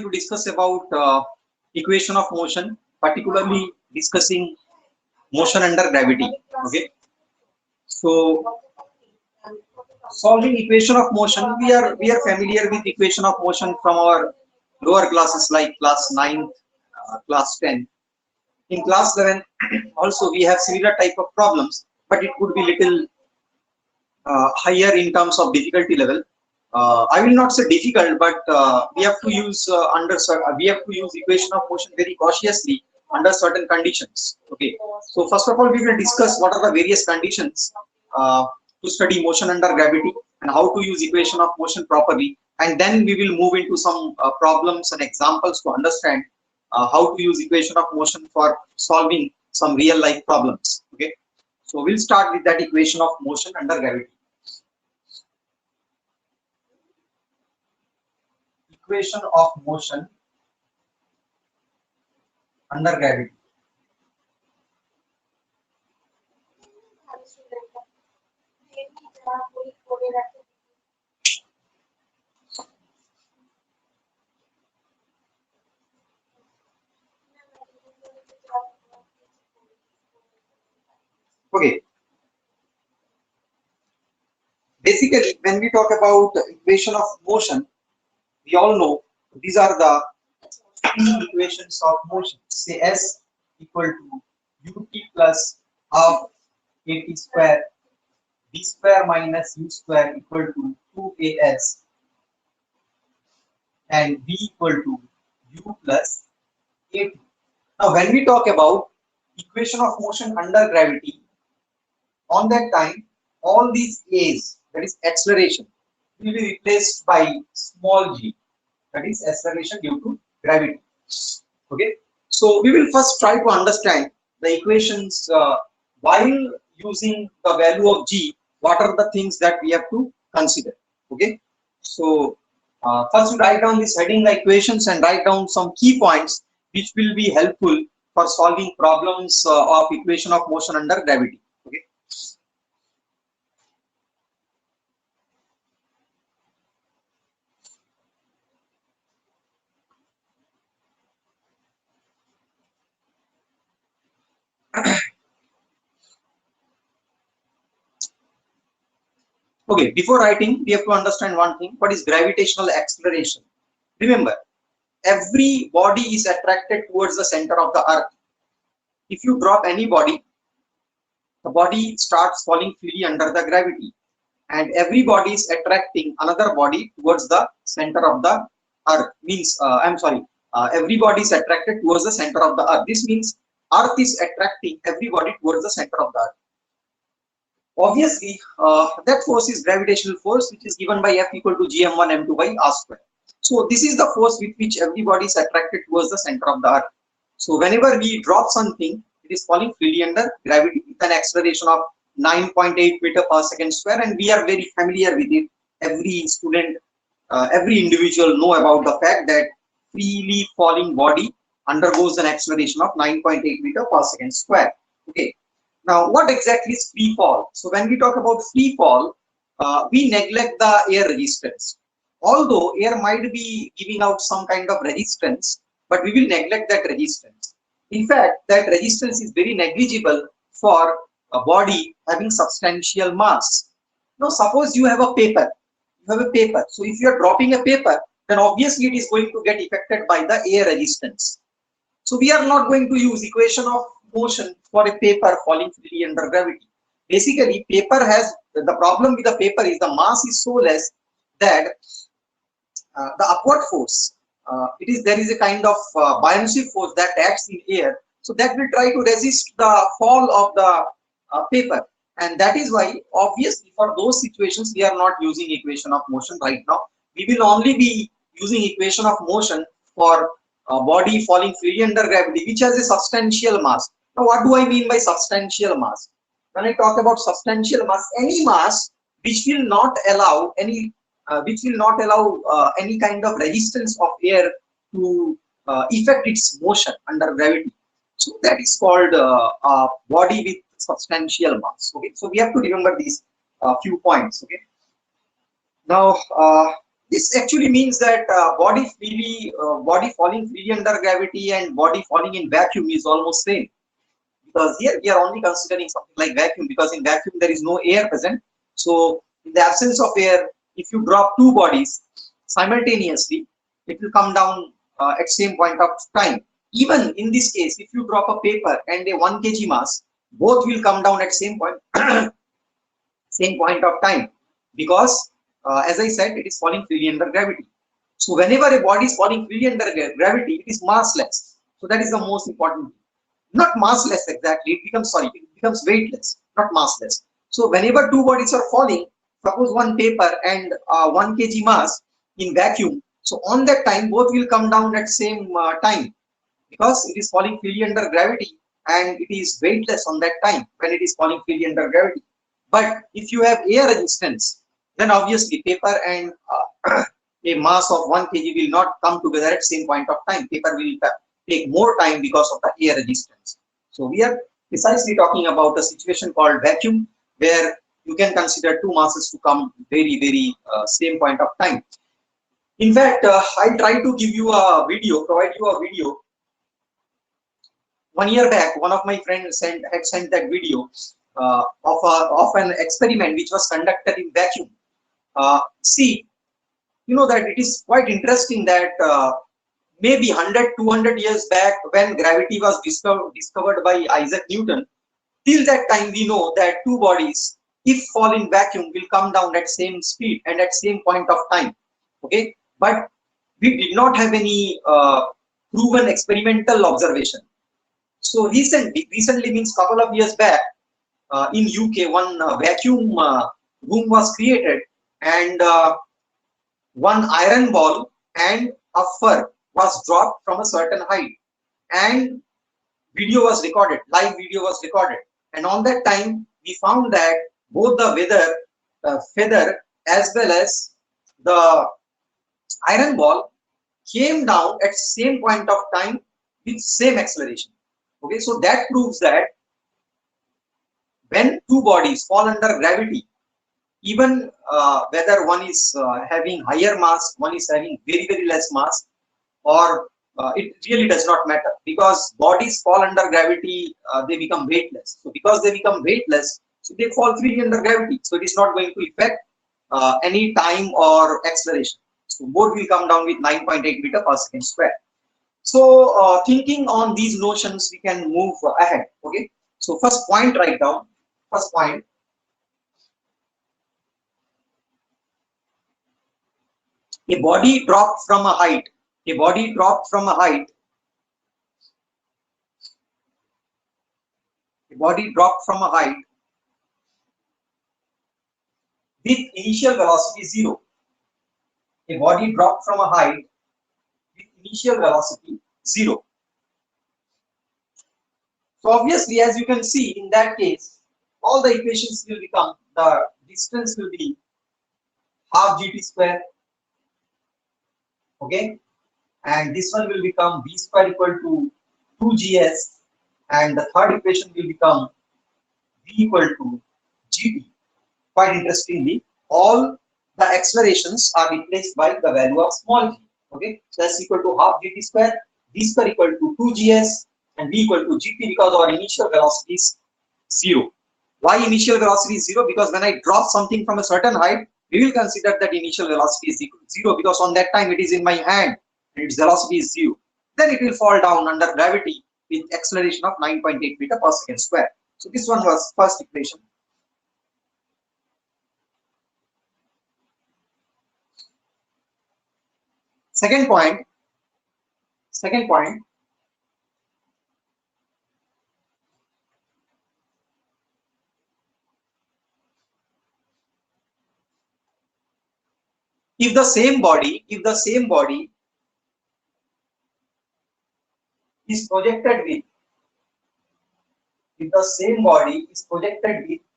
to discuss about equation of motion, particularly discussing motion under gravity. Okay, so solving equation of motion, we are familiar with equation of motion from our lower classes like class 9, class 10. In class 11, also we have similar type of problems, but it could be little higher in terms of difficulty level. I will not say difficult, but we have to use we have to use equation of motion very cautiously under certain conditions. Okay, so first of all, we will discuss what are the various conditions to study motion under gravity and how to use equation of motion properly, and then we will move into some problems and examples to understand how to use equation of motion for solving some real life problems. Okay, so we'll start with that equation of motion under gravity. Equation of motion under gravity. Okay. Basically, when we talk about equation of motion, we all know these are the three equations of motion. Say S equal to ut plus half at square, b square minus u square equal to 2as, and v equal to u plus at. Now, when we talk about equation of motion under gravity, on that time, all these a's, that is acceleration, will be replaced by small g, that is acceleration due to gravity. Okay, so we will first try to understand the equations while using the value of g. What are the things that we have to consider? Okay, so first we write down this heading the equations and write down some key points which will be helpful for solving problems of equation of motion under gravity. Okay. Okay, before writing, we have to understand one thing. What is gravitational acceleration? Remember, every body is attracted towards the center of the earth. If you drop any body, the body starts falling freely under the gravity. And every body is attracting another body towards the center of the earth. Means, everybody is attracted towards the center of the earth. This means earth is attracting everybody towards the center of the earth. Obviously, that force is gravitational force, which is given by F equal to gm1 m2 by r square. So this is the force with which everybody is attracted towards the center of the earth. So whenever we drop something, it is falling freely under gravity with an acceleration of 9.8 meter per second square, and we are very familiar with it. Every student, every individual know about the fact that freely falling body undergoes an acceleration of 9.8 meter per second square. Okay. Now, what exactly is free fall? So when we talk about free fall, we neglect the air resistance. Although air might be giving out some kind of resistance, but we will neglect that resistance. In fact, that resistance is very negligible for a body having substantial mass. Now, suppose you have a paper. So if you are dropping a paper, then obviously it is going to get affected by the air resistance. So we are not going to use equation of motion for a paper falling freely under gravity. Basically, paper has the problem with the paper is the mass is so less that the upward force, there is a kind of buoyancy force that acts in air, so that will try to resist the fall of the paper, and that is why obviously for those situations we are not using equation of motion right now. We will only be using equation of motion for a body falling freely under gravity which has a substantial mass. Now, what do I mean by substantial mass? When I talk about substantial mass, any mass which will not allow any any kind of resistance of air to affect its motion under gravity. So that is called a body with substantial mass. Okay, so we have to remember these few points. Okay. Now, This actually means that body falling freely under gravity and body falling in vacuum is almost same. Because here we are only considering something like vacuum, because in vacuum there is no air present. So in the absence of air, if you drop two bodies simultaneously, it will come down at same point of time. Even in this case, if you drop a paper and a 1 kg mass, both will come down at same point same point of time, because as I said, it is falling freely under gravity. So whenever a body is falling freely under gravity, it is massless. So that is the most important thing. Not massless exactly, it becomes weightless, not massless. So whenever two bodies are falling, suppose one paper and 1 kg mass in vacuum, so on that time both will come down at same time, because it is falling freely under gravity and it is weightless on that time when it is falling freely under gravity. But if you have air resistance, then obviously paper and a mass of 1 kg will not come together at same point of time. Paper will take more time because of the air resistance. So we are precisely talking about a situation called vacuum, where you can consider two masses to come very same point of time. In fact, I'll try to give you a video, provide you a video. 1 year back, one of my friends had sent that video of an experiment which was conducted in vacuum. See, you know that it is quite interesting that maybe 100-200 years back, when gravity was discovered by Isaac Newton, till that time we know that two bodies, if fall in vacuum, will come down at same speed and at same point of time. Okay, but we did not have any proven experimental observation. So recently means couple of years back, in UK, one vacuum room was created, and one iron ball and a fur was dropped from a certain height, and video was recorded, live video was recorded, and on that time we found that both the feather as well as the iron ball came down at same point of time with same acceleration. Okay, so that proves that when two bodies fall under gravity, even whether one is having higher mass, one is having very less mass, or it really does not matter, because bodies fall under gravity, they become weightless. So because they become weightless, so they fall freely under gravity. So it is not going to affect any time or acceleration. So both will come down with 9.8 meter per second square. So thinking on these notions, we can move ahead. Okay. So first point, write down. First point. A body dropped from a height. A body dropped from a height. A body dropped from a height with initial velocity 0. A body dropped from a height with initial velocity 0. So obviously, as you can see, in that case, all the equations will become, the distance will be half gt square. Okay, and this one will become v square equal to 2gs, and the third equation will become v equal to gt. Quite interestingly, all the accelerations are replaced by the value of small g. Okay, so that's equal to half gt square, v square equal to 2gs, and v equal to gt, because our initial velocity is 0. Why initial velocity is 0? Because when I drop something from a certain height, we will consider that initial velocity is equal to 0, because on that time it is in my hand and its velocity is 0. Then it will fall down under gravity with acceleration of 9.8 meter per second square. So this one was first equation. Second point. If the same body is projected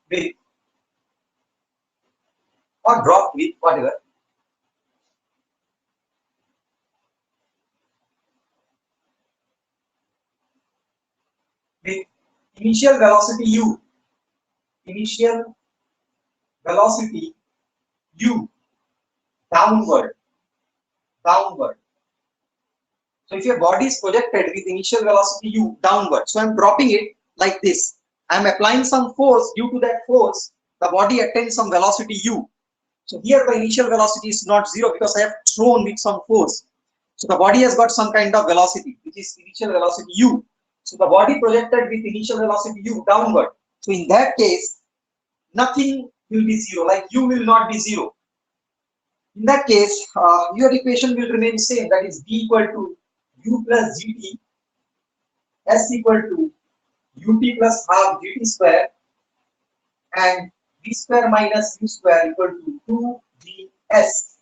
with, or dropped with, whatever, with initial velocity u downward, downward. So if your body is projected with initial velocity u downward, so I'm dropping it like this. I'm applying some force. Due to that force, the body attains some velocity u. So here the initial velocity is not zero because I have thrown with some force. So the body has got some kind of velocity, which is initial velocity u. So the body projected with initial velocity u downward. So in that case, nothing will be zero, like u will not be zero. In that case, your equation will remain same, that is b equal to u plus gt, s equal to ut plus half gt square, and v square minus u square equal to 2gs.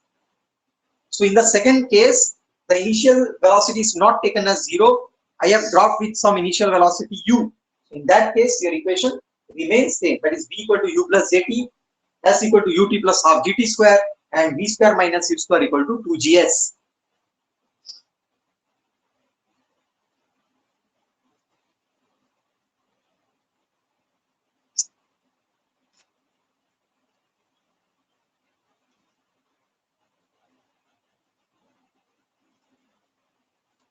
So in the second case, the initial velocity is not taken as zero. I have dropped with some initial velocity u. In that case, your equation remains same, that is b equal to u plus jt, s equal to ut plus half gt square, and v square minus u square equal to 2gs.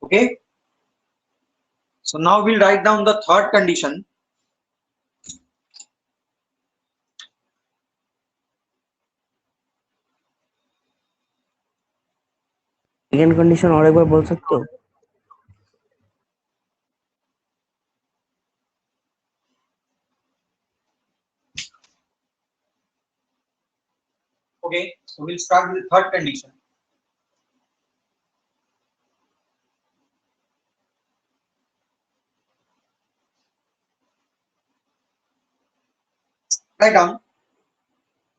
Okay. So now we'll write down the third condition. Second condition और एक बार बोल सकते हो? Okay, so we'll start with the third condition. Write down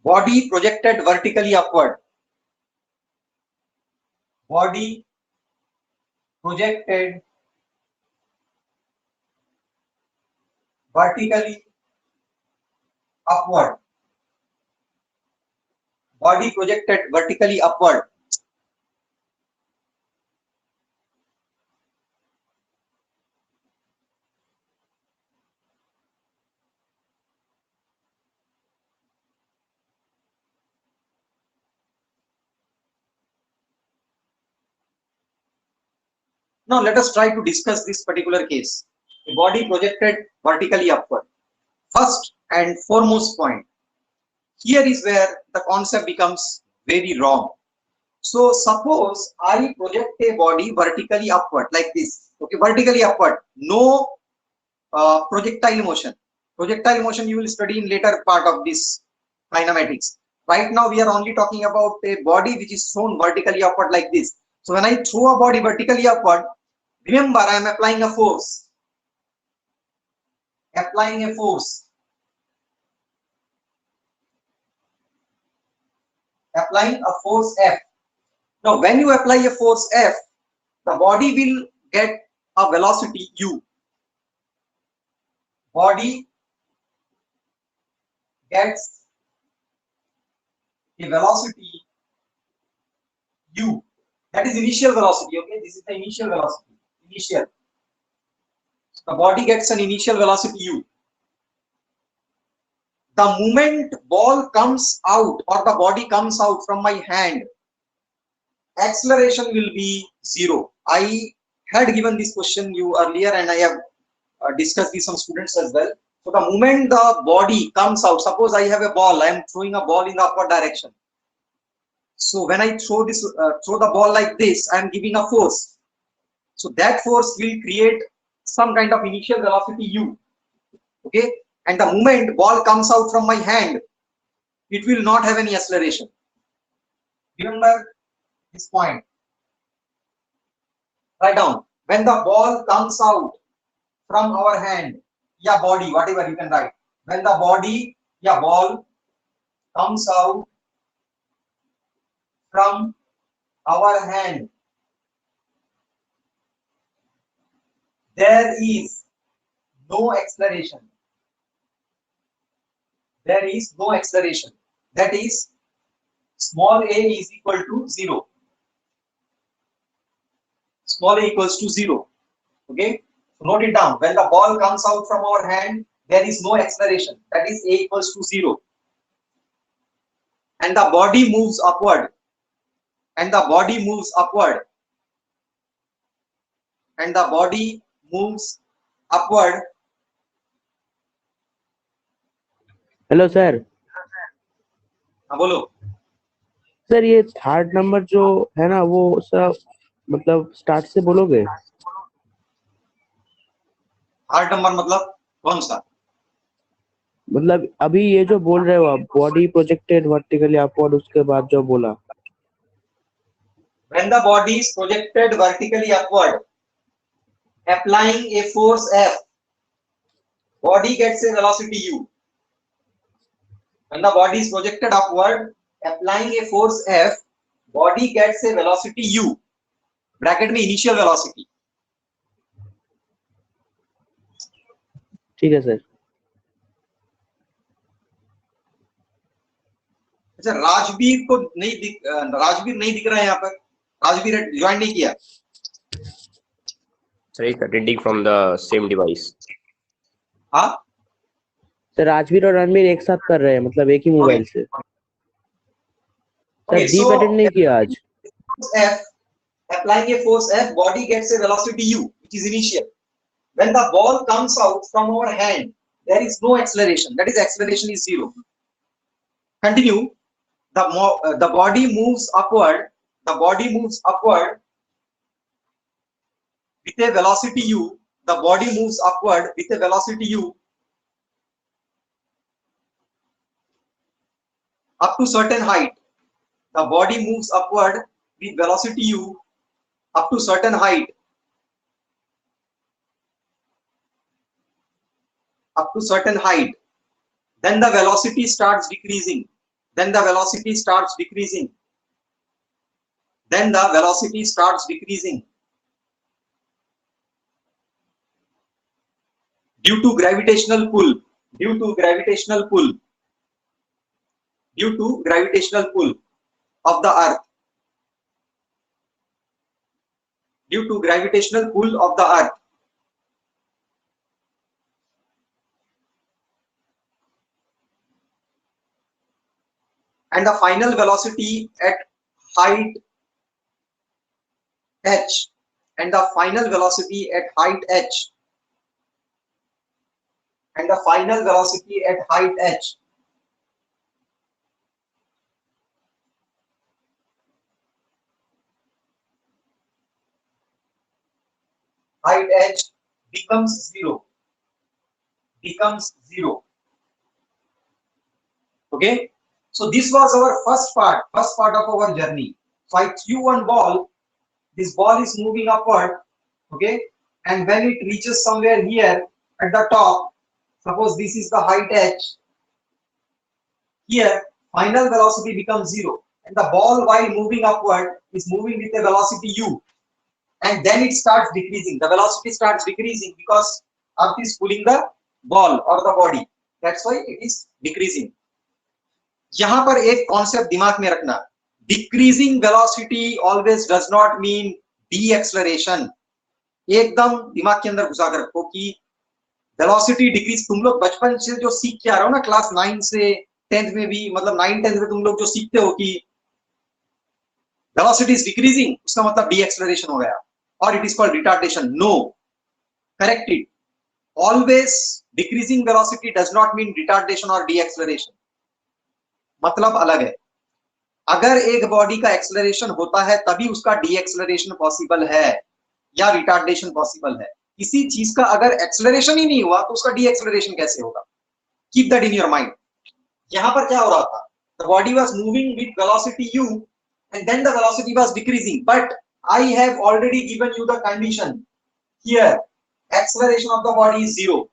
body projected vertically upward. Body projected vertically upward. Body projected vertically upward. Now let us try to discuss this particular case. The body projected vertically upward. First and foremost point. Here is where the concept becomes very wrong. So suppose I project a body vertically upward like this. Okay, vertically upward. No projectile motion. Projectile motion you will study in later part of this kinematics. Right now we are only talking about a body which is thrown vertically upward like this. So when I throw a body vertically upward, remember I am applying a force. Applying a force. Applying a force F. Now when you apply a force F, the body will get a velocity u. Body gets a velocity u. That is initial velocity. Okay, this is the initial velocity. Initial. The body gets an initial velocity u. The moment ball comes out or the body comes out from my hand, acceleration will be zero. I had given this question you earlier and I have discussed with some students as well. So the moment the body comes out, suppose I have a ball, I am throwing a ball in the upward direction. So when I throw the ball like this, I am giving a force. So that force will create some kind of initial velocity u. Okay, and the moment ball comes out from my hand, it will not have any acceleration. Remember this point. Write down. When the ball comes out from our hand, yeah, body, whatever you can write. When the body, yeah, ball comes out from our hand, there is no acceleration. There is no acceleration. That is, small a is equal to 0. Small a equals to 0. Okay, so note it down. When the ball comes out from our hand, there is no acceleration. That is a equals to 0. And the body moves upward. and the body moves upward, and the body moves upward. Hello sir. हाँ बोलो। Sir ये third number जो है ना वो sir मतलब start से बोलोगे? थर्ड नंबर मतलब कौन सा? मतलब अभी ये जो बोल रहे हो आप, बॉडी प्रोजेक्टेड वर्टिकली अपवर्ड, उसके बाद जो बोला। When the body is projected vertically upward, applying a force F, body gets a velocity u. When the body is projected upward, applying a force F, body gets a velocity u. Bracket में initial velocity. ठीक है sir. अच्छा, राजवीर को नहीं दिख, राजवीर नहीं दिख रहा है यहाँ पर। राजवीर ज्वाइन नहीं किया। Sorry, attending from the same device. हाँ सर राजवीर और रणवीर एक साथ कर रहे हैं, मतलब एक ही मोबाइल से। सर दीप अटेंड नहीं किया आज। F, applying a force F, body gets a velocity u, which is initial. When the ball comes out from our hand, there is no acceleration. That is, acceleration is zero. Continue. The body moves upward. The body moves upward with a velocity u. The body moves upward with a velocity u up to certain height. The body moves upward with velocity u up to certain height. Up to certain height. Then the velocity starts decreasing. Then the velocity starts decreasing. Then the velocity starts decreasing. Due to gravitational pull. Due to gravitational pull. Due to gravitational pull of the earth. Due to gravitational pull of the earth. And the final velocity at height h, and the final velocity at height h, and the final velocity at height h becomes zero. Becomes zero. Okay. So this was our first part of our journey. So I threw one ball. This ball is moving upward. Okay. And when it reaches somewhere here at the top, suppose this is the height h. Here, final velocity becomes zero. And the ball, while moving upward, is moving with a velocity u. And then it starts decreasing. The velocity starts decreasing because earth is pulling the ball or the body. That's why it is decreasing. यहां पर एक concept दिमाग में रखना, decreasing velocity always does not mean D acceleration. एकदम दिमाग के अंदर घुसा कर रखो कि वेलोसिटी डिक्रीज, तुम लोग बचपन से जो सीख के आ रहे हो ना, क्लास 9 से 10th में भी, मतलब 9-10 में तुम लोग जो सीखते हो कि वेलोसिटी इज डिक्रीजिंग, उसका मतलब डी एक्सलरेशन हो गया और it is called retardation. No, correct it. Always decreasing velocity does not mean retardation और डी एक्सलरेशन, मतलब अलग है। अगर एक बॉडी का एक्सेलरेशन होता है तभी उसका डी एक्सेलरेशन पॉसिबल है या रिटार्डेशन पॉसिबल है। किसी चीज का अगर एक्सेलरेशन ही नहीं हुआ तो उसका डी एक्सेलरेशन कैसे होगा? Keep that in your mind. यहां पर क्या हो रहा था? The body was moving with velocity u and then the velocity was decreasing, but I have already given you the condition here. Acceleration of the body is zero.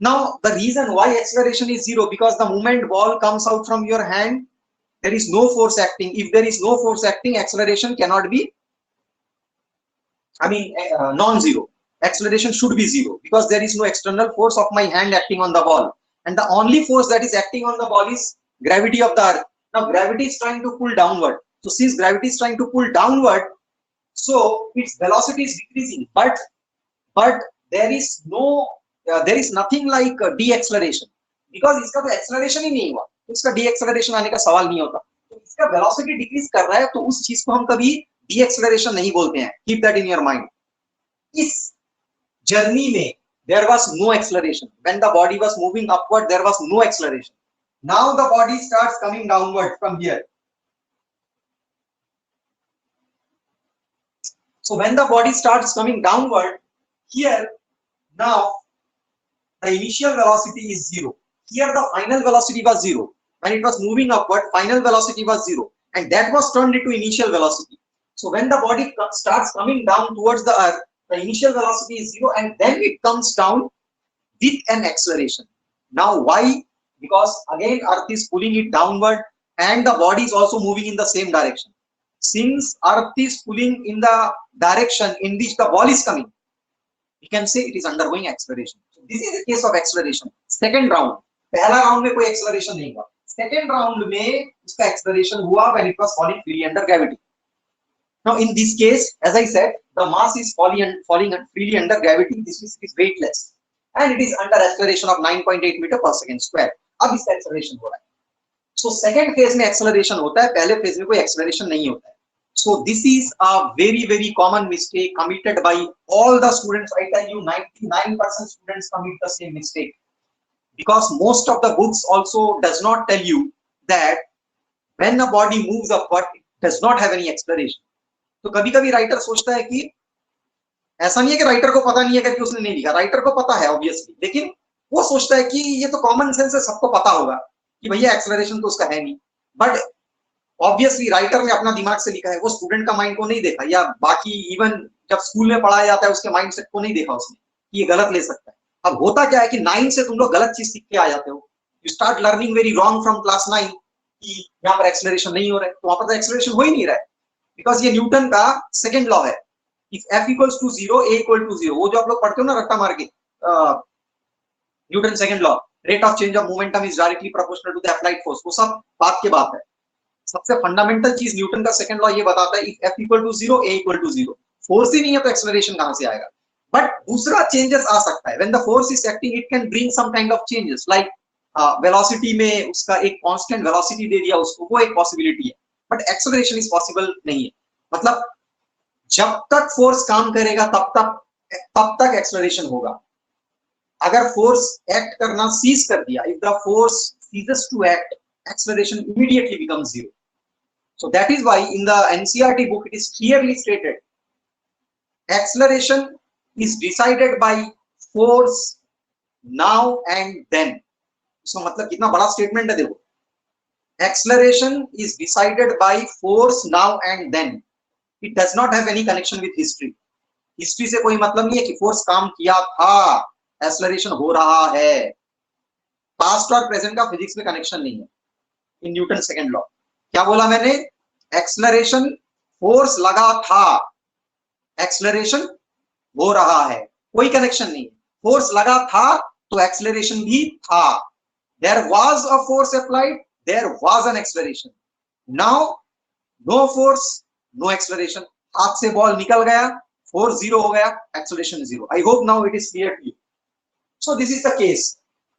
Now the reason why acceleration is zero, because the moment ball comes out from your hand, there is no force acting. If there is no force acting, acceleration cannot be, non-zero. Acceleration should be zero because there is no external force of my hand acting on the ball, and the only force that is acting on the ball is gravity of the earth. Now gravity is trying to pull downward, so since gravity is trying to pull downward, so its velocity is decreasing, but there is no there is nothing like de-acceleration, because इसका तो acceleration ही नहीं हुआ, तो इसका de-acceleration आने का सवाल नहीं होता। तो इसका वेलोसिटी डिक्रीज कर रहा है तो उस चीज को हम कभी डीएक्सेलरेशन नहीं बोलते हैं. Keep that in your mind. इस जर्नी में there was no acceleration. When the body was moving upward, there was no acceleration. Now the body starts coming downward from here. So when the body starts coming downward, here now the initial velocity is 0. Here the final velocity was 0. When it was moving upward, final velocity was 0. And that was turned into initial velocity. So when the body starts coming down towards the earth, the initial velocity is 0 and then it comes down with an acceleration. Now why? Because again earth is pulling it downward and the body is also moving in the same direction. Since earth is pulling in the direction in which the ball is coming, we can say it is undergoing acceleration. So this is the case of acceleration. Second round, पहला round में कोई acceleration नहीं हुआ. Second round में उसका acceleration हुआ when it was falling freely under gravity. Now in this case, as I said, the mass is falling freely under gravity. This means it is weightless and it is under acceleration of 9.8 meter per second square. अब इसका acceleration हो रहा है. So second phase में acceleration होता है, पहले phase में कोई acceleration नहीं होता है. So this is a very common mistake committed by all the students. I tell you, 99% students commit the same mistake because most of the books also does not tell you that when a body moves upward, it does not have any acceleration. तो कभी कभी writer सोचता है कि ऐसा नहीं है कि राइटर को पता नहीं है करके उसने नहीं लिखा, राइटर को पता है ऑब्वियसली, लेकिन वो सोचता है कि ये तो कॉमन सेंस है, सबको पता होगा कि भैया एक्सेलरेशन तो उसका है नहीं. बट ऑब्वियसली राइटर ने अपना दिमाग से लिखा है, वो स्टूडेंट का माइंड को नहीं देखा, या बाकी इवन जब स्कूल में पढ़ाया जाता है उसके माइंड सेट को नहीं देखा उसने कि ये गलत ले सकता है. अब होता क्या है कि 9 से तुम लोग गलत चीज सीख के आ जाते हो. You start learning very wrong from class 9 कि यहाँ पर एक्सेलरेशन नहीं हो रहा है, तो वहां पर तो एक्सेलरेशन हो ही नहीं रहा है बिकॉज ये न्यूटन का सेकंड लॉ है. If F equals to 0, A equal to 0, वो जो आप लोग पढ़ते हो ना रट्टा मार के, Newton second law, rate of change of momentum is directly proportional to the applied force, वो सब बात के बात है. सबसे फंडामेंटल चीज न्यूटन का सेकंड लॉ ये बताता है if F equal to 0, A equal to 0. Force ही नहीं है तो एक्सेलरेशन कहां से आएगा. बट दूसरा चेंजेस आ सकता है. When the force is acting it can bring some kind of changes like velocity में उसका एक कांस्टेंट वेलोसिटी दे दिया उसको, वो एक पॉसिबिलिटी है. बट एक्सेलरेशन इज पॉसिबल नहीं है. मतलब जब तक फोर्स काम करेगा तब तक एक्सेलरेशन होगा. अगर फोर्स एक्ट करना सीज कर दिया, if the force ceases to act, acceleration immediately becomes 0. So that is why in the NCERT book it is clearly stated acceleration is decided by force now and then. So मतलब कितना बड़ा statement है देखो. Acceleration is decided by force now and then. It does not have any connection with history. History से कोई मतलब नहीं है कि फोर्स काम किया था, एक्सेलरेशन हो रहा है. पास्ट और प्रेजेंट का फिजिक्स में कनेक्शन नहीं है. इन न्यूटन सेकंड लॉ क्या बोला मैंने, एक्सेलरेशन फोर्स लगा था, एक्सेलरेशन हो रहा है, कोई कनेक्शन नहीं है. फोर्स लगा था तो एक्सेलरेशन भी था. There was a force applied, there was an acceleration. Now no force, no acceleration. हाथ से बॉल निकल गया, फोर्स 0 हो गया, acceleration 0. I hope now it is clear to you. So this is the case.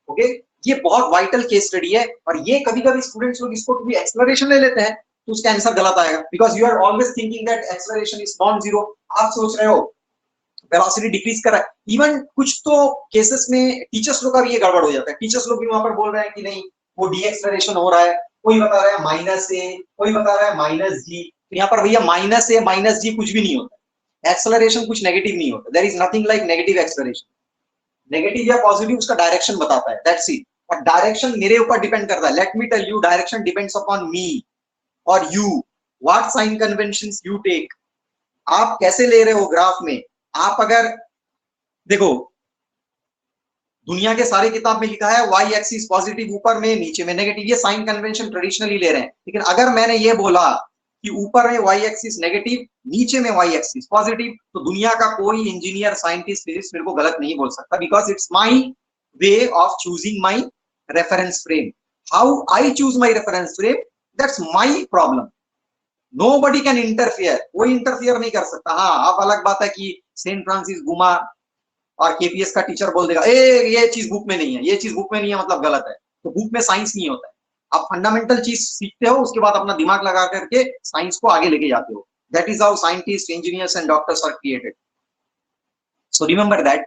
Okay, ये बहुत vital case study है और ये कभी कभी स्टूडेंट्स लोग इसको भी एक्सेलरेशन ले लेते हैं तो उसका आंसर गलत आएगा because you are always thinking that acceleration is non zero. आप सोच रहे हो वेलोसिटी डिक्रीज कर रहा है. इवन कुछ तो केसेस में टीचर्स लोग का भी ये गड़बड़ हो जाता है. टीचर्स लोग भी वहां पर बोल रहे हैं कि नहीं वो डी एक्सेलरेशन हो रहा है, कोई बता रहा है -a, कोई बता रहा है -g. तो यहाँ पर भैया -a -g कुछ भी नहीं होता. एक्सेलरेशन कुछ नेगेटिव नहीं होता. There is nothing like negative acceleration. Negative या पॉजिटिव उसका डायरेक्शन बताता है, दैट्स इट. और डायरेक्शन मेरे ऊपर डिपेंड करता है. Let me tell you, direction depends upon me और you. What sign conventions you take. आप कैसे ले रहे हो ग्राफ में. आप अगर देखो दुनिया के सारे किताब में लिखा है y एक्सिस पॉजिटिव ऊपर में, नीचे में नेगेटिव, ये साइन कन्वेंशन ट्रेडिशनली ले रहे हैं. लेकिन अगर मैंने ये बोला कि ऊपर में y एक्सिस नेगेटिव, नीचे में y एक्सिस पॉजिटिव, तो दुनिया का कोई इंजीनियर, साइंटिस्ट, फिजिक्स मेरे को गलत नहीं बोल सकता because it's my way of choosing my reference frame. How I choose my reference frame, that's my problem. Nobody can interfere. कोई इंटरफियर नहीं कर सकता. हाँ, अब अलग बात है कि सेंट फ्रांसिस घुमा और केपीएस का टीचर बोल देगा ए ये चीज बुक में नहीं है, ये चीज बुक में नहीं है मतलब गलत है, तो बुक में साइंस नहीं होता है. आप फंडामेंटल चीज सीखते हो, उसके बाद अपना दिमाग लगा करके साइंस को आगे लेके जाते हो. That is how scientist, engineers and doctors are created. So remember that.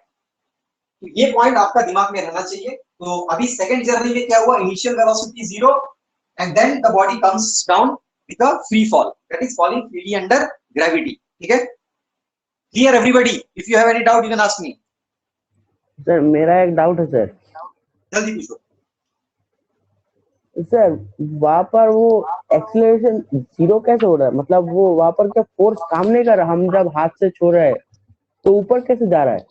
तो ये पॉइंट आपका दिमाग में रहना चाहिए. तो अभी सेकंड जर्नी में क्या हुआ, initial velocity 0 and then the body comes down with a free fall, that is falling freely under gravity. ठीक है, clear everybody? If you have any doubt you can ask me. Sir मेरा एक doubt है sir. जल्दी पूछो. Sir वहां पर वो एक्सीलरेशन 0 कैसे हो रहा है? मतलब वो वहां पर क्या फोर्स काम नहीं कर रहा? हम जब हाथ से छोड़ रहे हैं तो ऊपर कैसे जा रहा है?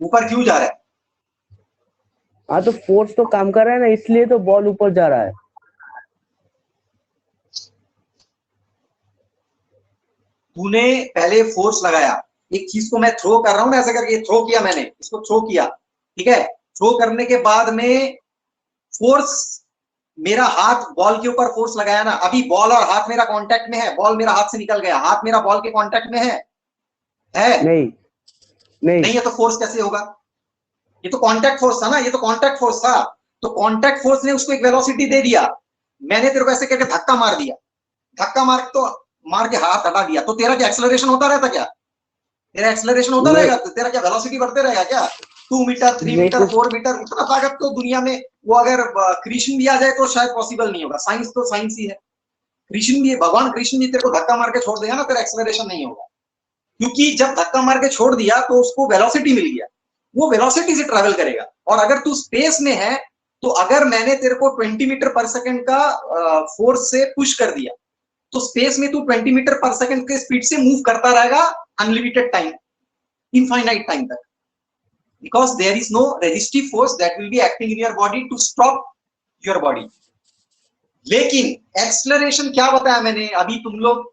ऊपर क्यों जा रहा है? हाँ तो फोर्स तो काम कर रहा है ना, इसलिए तो बॉल ऊपर जा रहा है. तूने पहले फोर्स लगाया, एक चीज को मैं थ्रो कर रहा हूं ना, ऐसा करके थ्रो किया मैंने, इसको थ्रो किया. ठीक है, थ्रो करने के बाद में फोर्स, मेरा हाथ बॉल के ऊपर फोर्स लगाया ना, अभी बॉल और हाथ मेरा कांटेक्ट में है, बॉल मेरा हाथ से निकल गया, हाथ मेरा बॉल के कांटेक्ट में है नहीं नहीं है तो फोर्स कैसे होगा? ये तो कांटेक्ट फोर्स था ना, ये तो कांटेक्ट फोर्स था. तो कांटेक्ट फोर्स ने उसको एक वेलोसिटी दे दिया. मैंने तेरे को ऐसे करके धक्का मार दिया, धक्का मार के हाथ हटा दिया, तो तेरा क्या एक्सेलरेशन होता रहता? क्या तेरा एक्सेलरेशन होता रहेगा? तो तेरा क्या वेलोसिटी बढ़ते रहेगा क्या? 2 मीटर, 3 मीटर, 4 मीटर, उतना ताकत तो दुनिया में, वो अगर कृष्ण भी आ जाए तो शायद पॉसिबल नहीं होगा. साइंस तो साइंस ही है. कृष्ण भी, भगवान कृष्ण भी तेरे को धक्का मार के छोड़ देगा ना, तेरा एक्सेलरेशन नहीं होगा. क्योंकि जब धक्का मार के छोड़ दिया तो उसको वेलोसिटी मिल गया, वो वेलोसिटी से ट्रेवल करेगा. और अगर तू स्पेस में है, तो अगर मैंने तेरे को 20 मीटर पर सेकंड का फोर्स से पुश कर दिया, तो स्पेस में तू 20 मीटर पर सेकंड के स्पीड से मूव करता रहेगा अनलिमिटेड टाइम, इनफाइनाइट टाइम तक, because there is no resistive force that will be acting in your body to stop your body. लेकिन एक्सलरेशन क्या बताया मैंने अभी? तुम लोग,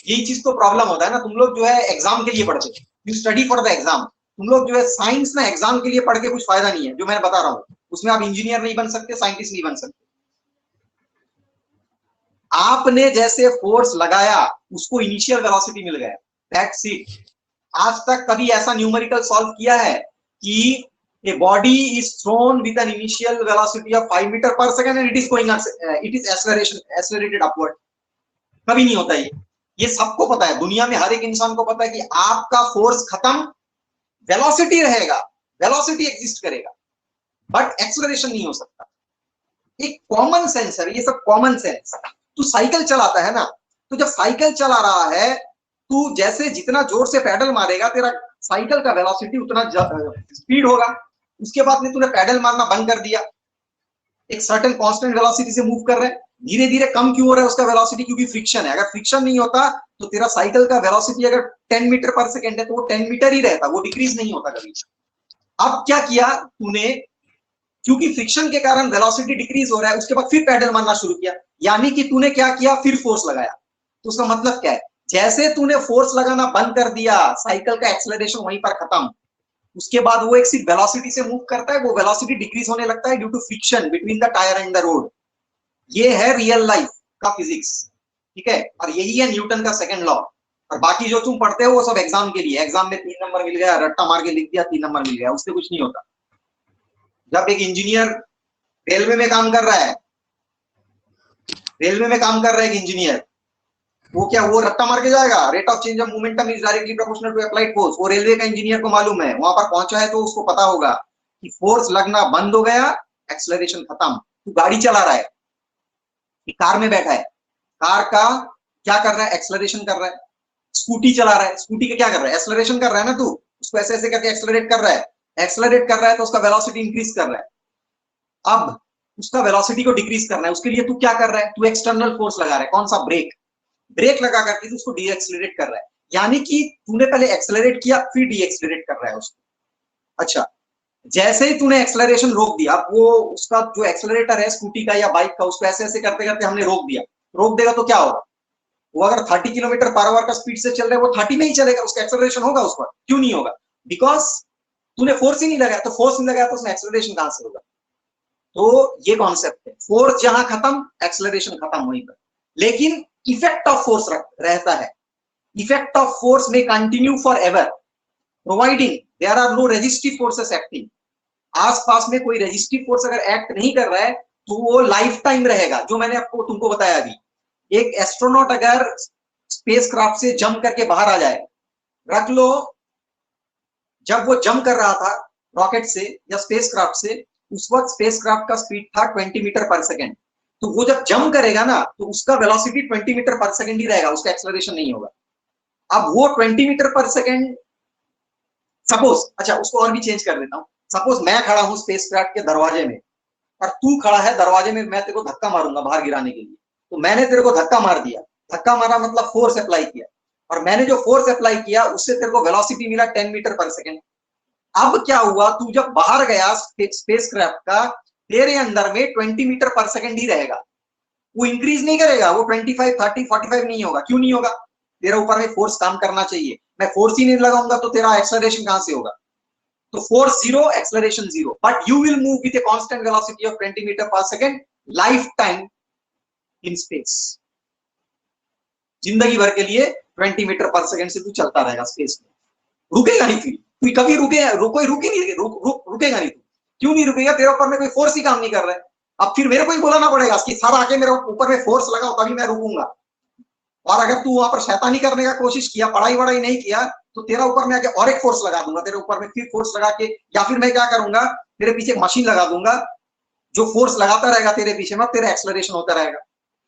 यही चीज तो प्रॉब्लम होता है ना, तुम लोग जो है एग्जाम के लिए पढ़ते हो, you study for the exam. तुम लोग जो है साइंस ना, एग्जाम के लिए पढ़ के कुछ फायदा नहीं है. जो मैं बता रहा हूँ उसमें आप इंजीनियर नहीं बन सकते, साइंटिस्ट नहीं बन सकते. आपने जैसे फोर्स लगाया, उसको इनिशियल वेलोसिटी मिल गया, दैट्स इट. आज तक कभी ऐसा न्यूमेरिकल सॉल्व किया है कि a body is thrown with an initial velocity of 5 meter per second and it is accelerated upward? कभी नहीं होता. ये सबको पता है, दुनिया में हर एक इंसान को पता है कि आपका फोर्स खत्म, वेलोसिटी रहेगा, वेलोसिटी एग्जिस्ट करेगा, बट एक्सेलरेशन नहीं हो सकता. एक कॉमन सेंस है ये सब, कॉमन सेंस. तू साइकिल चलाता है ना, तो जब साइकिल चला रहा है, तू जैसे जितना जोर से पैडल मारेगा, तेरा साइकिल का वेलोसिटी उतना स्पीड होगा. उसके बाद में तूने पैडल मारना बंद कर दिया, एक सर्टेन कांस्टेंट वेलोसिटी से मूव कर रहे हैं, धीरे धीरे कम क्यों हो रहा है उसका वेलोसिटी? क्योंकि फ्रिक्शन है. अगर फ्रिक्शन नहीं होता तो तेरा साइकिल का वेलोसिटी अगर 10 मीटर पर सेकेंड है तो वो 10 मीटर ही रहता, वो डिक्रीज नहीं होता कभी. अब क्या किया तूने? क्योंकि फ्रिक्शन के कारण वेलोसिटी डिक्रीज हो रहा है, उसके बाद फिर पैडल मारना शुरू किया, यानी कि तूने क्या किया? फिर फोर्स लगाया. तो उसका मतलब क्या है? जैसे तूने फोर्स लगाना बंद कर दिया, साइकिल का एक्सेलरेशन वहीं पर खत्म. उसके बाद वो एक सिर्फ वेलोसिटी से मूव करता है, वो वेलोसिटी डिक्रीज होने लगता है due to friction between the tyre and the road. ये है रियल लाइफ का फिजिक्स. ठीक है, और यही है न्यूटन का सेकंड लॉ. और बाकी जो तुम पढ़ते हो वो सब एग्जाम के लिए, एग्जाम में 3 नंबर मिल गया, रट्टा मार के लिख दिया 3 नंबर मिल गया, उससे कुछ नहीं होता. जब एक इंजीनियर रेलवे में काम कर रहा है, रेलवे में काम कर रहा है एक इंजीनियर, वो क्या वो रट्टा मार के जाएगा? Rate of change of momentum is directly proportional to applied force. वो रेलवे का इंजीनियर को मालूम है, वहां पर पहुंचा है तो उसको पता होगा कि फोर्स लगना बंद हो गया, एक्सेलरेशन खत्म. तू गाड़ी चला रहा है, कार में बैठा है, कार का क्या कर रहा है? एक्सेलरेशन कर रहा है. स्कूटी चला रहा है, स्कूटी का क्या कर रहा है? एक्सेलरेशन कर रहा है ना. तू उसको ऐसे ऐसे करके एक्सेलरेट कर रहा है, एक्सेलरेट कर रहा है तो उसका वेलोसिटी इंक्रीज कर रहा है. अब उसका वेलोसिटी को डिक्रीज करना है, उसके लिए तू क्या कर रहा है? तू एक्सटर्नल फोर्स लगा रहा है. कौन सा? ब्रेक. ब्रेक लगा करके उसको डी एक्सेलरेट कर रहा है, यानी कि तूने पहले एक्सेलरेट किया फिर डी एक्सेलरेट कर रहा है उसको. अच्छा, जैसे ही तूने एक्सेलरेशन रोक दिया, वो उसका जो एक्सेलरेटर है स्कूटी का या बाइक का, उसको ऐसे ऐसे करते करते हमने रोक दिया. रोक देगा तो क्या होगा? वो अगर 30 किलोमीटर पर आवर का स्पीड से चल रहा है, वो 30 में ही चलेगा, उसका एक्सेलरेशन होगा उस पर. क्यों नहीं होगा? बिकॉज तूने फोर्स ही नहीं लगाया. तो फोर्स नहीं लगाया तो उसमें एक्सेलरेशन कहां से होगा? तो ये कॉन्सेप्ट है, फोर्स जहां खत्म, एक्सेलरेशन खत्म वहीं पर. लेकिन इफेक्ट ऑफ फोर्स रहता है. इफेक्ट ऑफ फोर्स में continue for ever, providing there are no resistive forces acting. आसपास में कोई रेजिस्टिव फोर्स अगर एक्ट नहीं कर रहा है तो वो लाइफ टाइम रहेगा, जो मैंने आपको तुमको बताया अभी। एक एस्ट्रोनॉट अगर स्पेसक्राफ्ट से जंप करके बाहर आ जाए, रख लो जब वो जंप कर रहा था रॉकेट से या स्पेसक्राफ्ट से, उस वक्त स्पेसक्राफ्ट का स्पीड था 20 मीटर पर सेकेंड। तो वो जब जंप करेगा ना तो उसका वेलोसिटी 20 मीटर पर सेकेंड ही रहेगा, उसका एक्सेलरेशन नहीं होगा। अब वो 20 मीटर पर सेकेंड, सपोज, अच्छा उसको और भी चेंज कर देता हूं, सपोज मैं खड़ा हूं स्पेसक्राफ्ट के दरवाजे में और तू खड़ा है दरवाजे में, मैं तेरे को धक्का मारूंगा बाहर गिराने के लिए। तो मैंने तेरे को धक्का मार दिया, धक्का मारा मतलब फोर्स अप्लाई किया, और मैंने जो फोर्स अप्लाई किया उससे तेरे को वेलोसिटी मिला 10 मीटर पर सेकेंड। अब क्या हुआ, तू जब बाहर गया स्पेसक्राफ्ट का, तेरे अंदर में 20 मीटर पर सेकेंड ही रहेगा, वो इंक्रीज नहीं करेगा, वो 25, 30, 45 नहीं होगा। क्यों नहीं होगा? तेरे ऊपर में फोर्स काम करना चाहिए, मैं फोर्स ही नहीं लगाऊंगा तो तेरा एक्सेलरेशन कहां से होगा? तो force zero, acceleration zero, but you will move with a constant velocity of 20 metre पर second life time in space. जिंदगी भर के लिए 20 मीटर पर सेकेंड से तू चलता रहेगा स्पेस में, रुकेगा नहीं। तू कभी रुकेगा नहीं। क्यों नहीं रुकेगा? तेरे ऊपर में कोई फोर्स ही काम नहीं कर रहा है। अब फिर मेरे को ही बोलाना पड़ेगा कि सर आके मेरे ऊपर में फोर्स लगाओ तभी मैं रुकूंगा। और अगर तू वहां पर शैतानी करने का कोशिश किया, पढ़ाई वढ़ाई नहीं किया, तो तेरा ऊपर में आके और एक फोर्स लगा दूंगा, तेरे ऊपर में फिर फोर्स लगा के, या फिर मैं क्या करूंगा, तेरे पीछे मशीन लगा दूंगा जो फोर्स लगाता रहेगा तेरे पीछे में, तेरा एक्सेलरेशन होता रहेगा।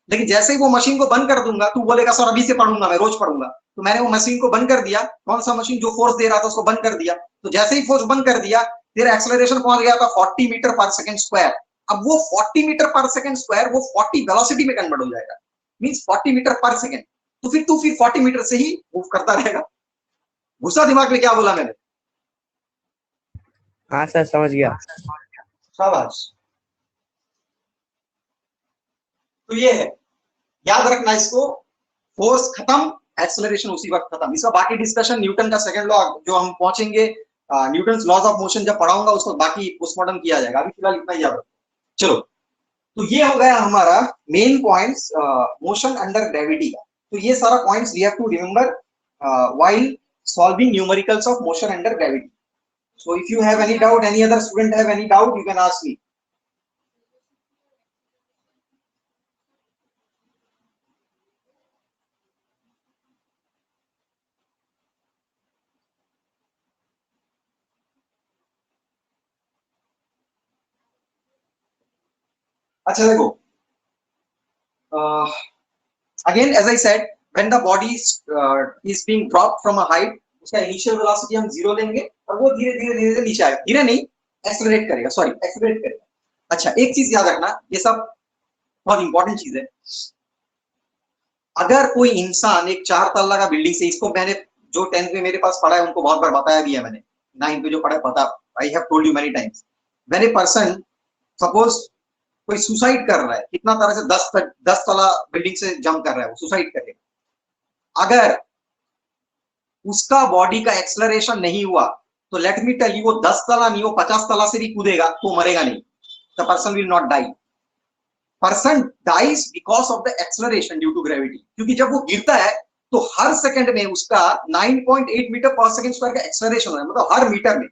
लेकिन जैसे ही वो मशीन को बंद कर दूंगा, तू बोलेगा सर अभी से पढ़ूंगा, मैं रोज पढ़ूंगा। तो मैंने वो मशीन को बंद कर दिया, कौन सा मशीन? जो फोर्स दे रहा था उसको बंद कर दिया। तो जैसे ही फोर्स बंद कर दिया, तेरा एक्सेलरेशन पहुंच गया था 40 मीटर पर सेकेंड स्क्वायर। अब वो 40 मीटर पर सेकेंड स्क्वायर वो 40 वेलोसिटी में कन्वर्ट हो जाएगा, मींस 40 मीटर पर सेकेंड। तो फिर तू 40 मीटर से ही मूव करता रहेगा। घुसा दिमाग में क्या बोला मैंने? हाँ सर, समझ गया। शाबाश। तो ये है, याद रखना इसको, फोर्स खत्म, एक्सेलरेशन उसी वक्त खत्म। इसका बाकी डिस्कशन न्यूटन का सेकंड लॉ जो हम पहुंचेंगे, न्यूटन लॉज ऑफ मोशन जब पढ़ाऊंगा उसको बाकी पोस्टमार्टम किया जाएगा। अभी फिलहाल इतना ही याद रखो। चलो, तो ये हो गया हमारा main points motion under gravity का। तो ये सारा points we have to remember while solving numericals of motion under gravity. So if you have any doubt, any other student have any doubt, you can ask me. अच्छा देखो, again as I said, when the body is being dropped from a height, उसका initial velocity हम zero लेंगे और वो धीरे धीरे धीरे नीचे आएगा, धीरे नहीं एक्सेलरेट करेगा, सॉरी एक्सेलरेट करेगा। अच्छा, एक चीज याद रखना, ये सब बहुत इंपॉर्टेंट चीज है। अगर कोई इंसान एक 4 तल्ला का बिल्डिंग से, इसको मैंने जो 10th में मेरे पास पढ़ा है उनको बहुत बार बताया भी है मैंने, 9th में जो पढ़ा पता, I have told you many times. When a person, suppose कोई सुसाइड कर रहा है, कितना तरह से 10 तला बिल्डिंग से जंप कर रहा है, वो सुसाइड करेगा। अगर उसका बॉडी का एक्सेलरेशन नहीं हुआ तो लेट मी टेल यू, वो 10 तला नहीं, वो 50 तला से भी कूदेगा तो मरेगा नहीं। The person will not die. Person dies because of the acceleration due to gravity. क्योंकि जब वो गिरता है तो हर सेकंड में उसका 9.8 मीटर पर सेकंड स्क्वायर का एक्सेलरेशन हो रहा है, मतलब हर मीटर में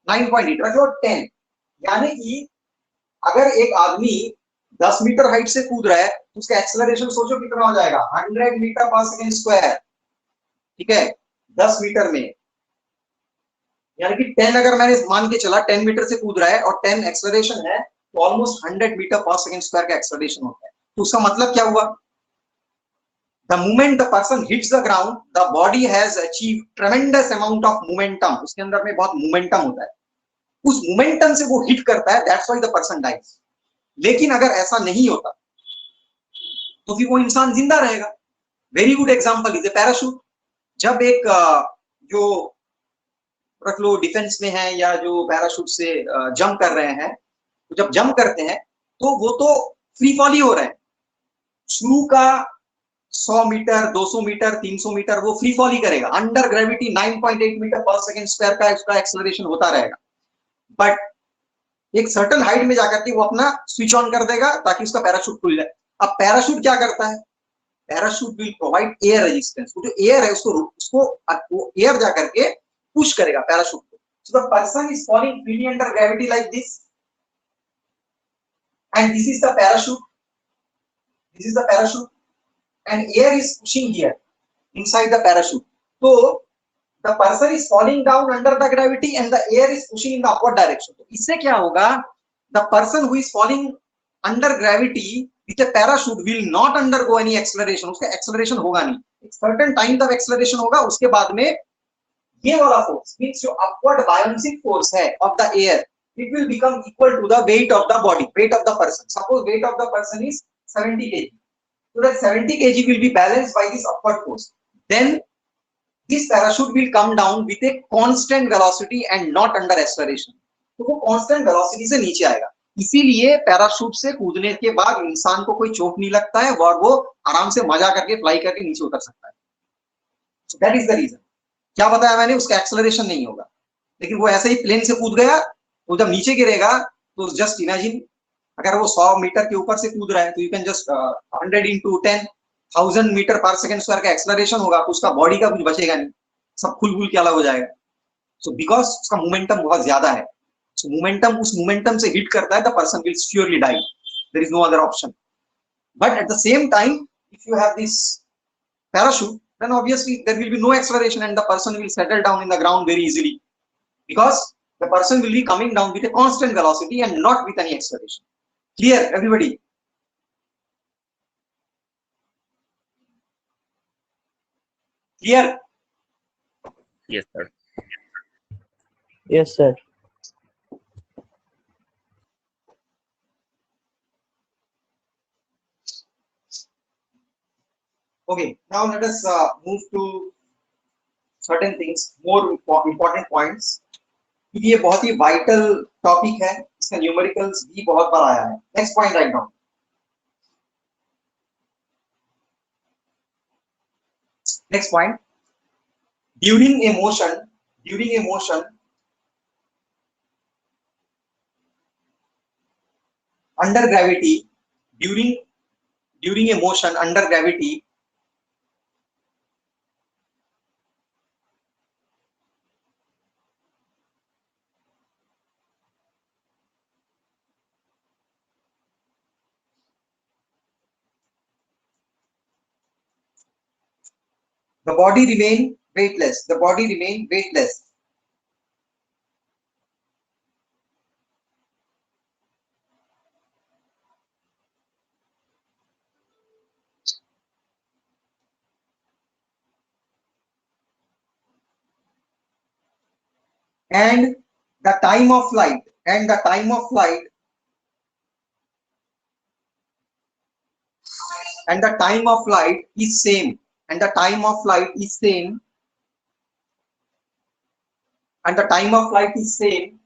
9.8 रखो 10। यानी कि अगर एक आदमी 10 मीटर हाइट से कूद रहा है तो उसका एक्सेलरेशन सोचो कितना हो जाएगा, 100 मीटर पर सेकंड स्क्वायर। ठीक है, 10 मीटर में, यानी कि 10 अगर मैंने मान के चला 10 मीटर से कूद रहा है और 10 एक्सेलरेशन है, तो almost 100 metre per second square का एक्सेलरेशन होता है। तो उसका मतलब क्या हुआ? The moment the person hits the ground, the body has achieved tremendous amount of momentum. उसके अंदर में बहुत मोमेंटम होता है, उस मोमेंटम से वो हिट करता है, that's why the person dies. लेकिन अगर ऐसा नहीं होता तो फिर वो इंसान जिंदा रहेगा। Very good example is a parachute. जब एक जो रख लो डिफेंस में है या जो पैराशूट से जंप कर रहे हैं, तो जब जंप करते हैं तो वो तो फ्री फॉल ही हो रहे हैं। शुरू का 100 मीटर, 200 मीटर, 300 मीटर वो फ्री फॉल ही करेगा। Under gravity 9.8 metre per second square का उसका एक्सेलरेशन होता रहेगा, बट एक सर्टेन हाइट में जाकर के वो अपना स्विच ऑन कर देगा ताकि उसका पैराशूट खुल जाए। अब पैराशूट क्या करता है? Parachute will provide air resistance. वो जो एयर है उसको वो एयर जाकर के पुश करेगा पैराशूट को। So the person is falling freely under gravity like this, and this is the parachute. This is the parachute, and air is pushing here inside the parachute. So the person is falling down under the gravity and the air is pushing in the upward direction. तो इससे क्या होगा? The person who is falling under gravity with a parachute will not undergo any acceleration. उसका acceleration होगा नहीं. एक certain time तक acceleration होगा, उसके बाद में ये वाला force means जो upward buoyancy force है of the air, it will become equal to the weight of the body, weight of the person. Suppose weight of the person is 70 kg. So that 70 kg will be balanced by this upward force. Then this parachute will come down with a constant velocity and not under acceleration. तो वो constant velocity से नीचे आएगा. इसीलिए parachute से कूदने के बाद इंसान को कोई चोट नहीं लगता है और वो आराम से मजा करके फ्लाई करके नीचे उतर सकता है. So that is the reason. क्या बताया मैंने? उसका एक्सेलरेशन नहीं होगा, लेकिन वो ऐसे ही प्लेन से कूद गया, वो जब नीचे गिरेगा तो जस्ट इमेजिन, अगर वो 100 मीटर के ऊपर से कूद रहा है तो you can just 100 into 10,000 metre per second square का एक्सेलरेशन होगा, तो उसका बॉडी का कुछ बचेगा नहीं, सब खुल के अलग हो जाएगा. सो बिकॉज उसका मोमेंटम बहुत ज्यादा है, सो मोमेंटम उस मोमेंटम से हिट करता है, the person will surely die. There is no other option. But at the same time if you have this parachute, then obviously there will be no acceleration and the person will settle down in the ground very easily, because the person will be coming down with a constant velocity and not with any acceleration. Clear, everybody? Clear? Yes, sir. Yes, sir. Okay, now let us move to certain things, more important points. ये बहुत ही vital topic है, इसका numericals भी बहुत बार आया है. Next point right now. Next point. During a motion, under gravity, during a motion under gravity, the body remain weightless. And the time of flight is same. And the time of flight is same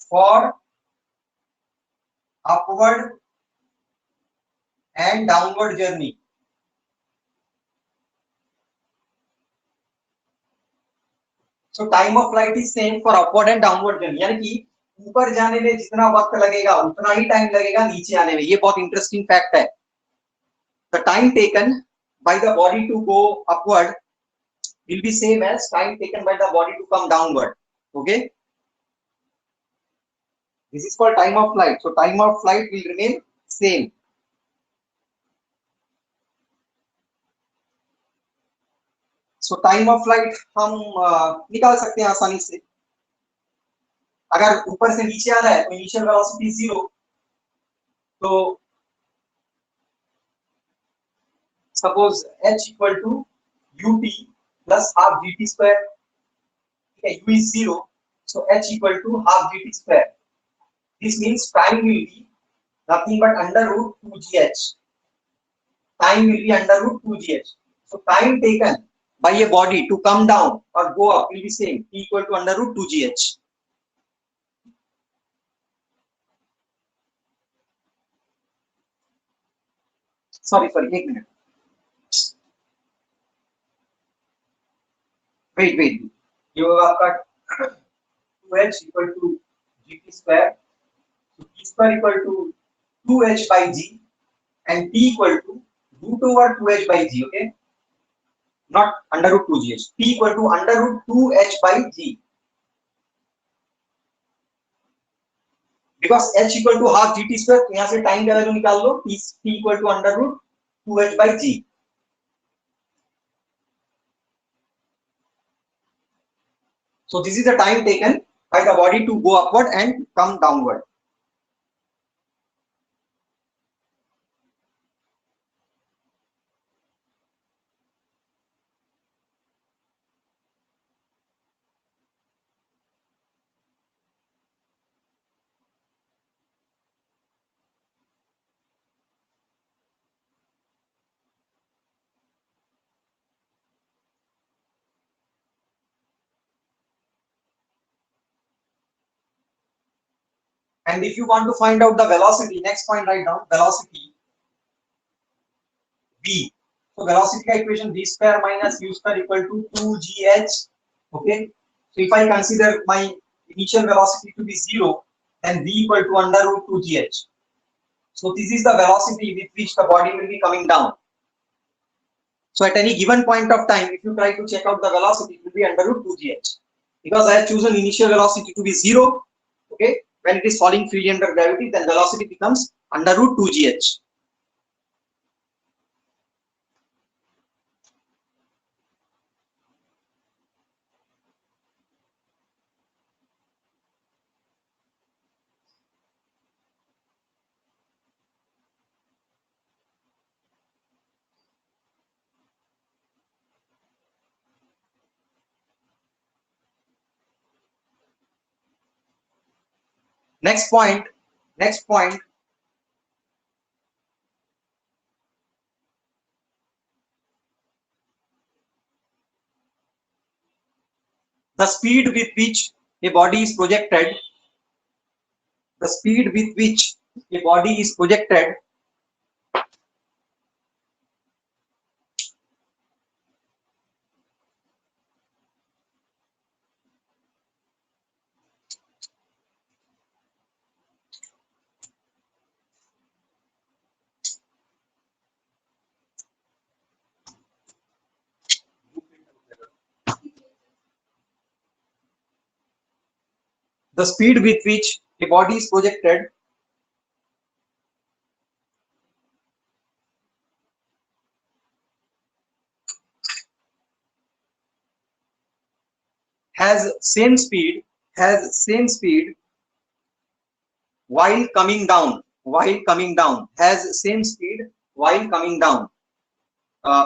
for upward and downward journey. So time of flight is same for upward and downward journey. यानी कि ऊपर जाने में जितना वक्त लगेगा उतना ही time लगेगा नीचे आने में. ये बहुत इंटरेस्टिंग फैक्ट है. The time taken by the body to go upward will be same as time taken by the body to come downward. Okay, this is called time of flight. So time of flight will remain same. So time of flight हम निकाल सकते हैं आसानी से. अगर ऊपर से नीचे आ रहा है तो इनिशियल वेलोसिटी 0, तो suppose h equal to ut plus half gt square. u is 0, so h equal to half gt square. This means time will be nothing but under root 2gh. Time will be under root 2gh. So time taken by a body to come down or go up will be same, equal to under root 2gh. Sorry, एक minute. Wait. ये होगा आपका 2h equal to gt square. So t square equal to 2h by g. and T equal to root over 2h by g, okay? Not under root 2gh. T equal to under root 2h by g. Because h equal to half gt square, यहाँ से time क्या value निकाल लो, t equal to under root 2h by g. So this is the time taken by the body to go upward and come downward. And if you want to find out the velocity, next point write down velocity v. So velocity का equation v square minus u square equal to 2gh. Okay. So if I consider my initial velocity to be 0, then v equal to under root 2gh. So this is the velocity with which the body will be coming down. So at any given point of time, if you try to check out the velocity, it will be under root 2gh. Because I have chosen initial velocity to be 0, okay, when it is falling freely under gravity, then velocity becomes under root 2gh. Next point. The speed with which a body is projected. The speed with which a body is projected the speed with which a body is projected has same speed while coming down, has same speed while coming down,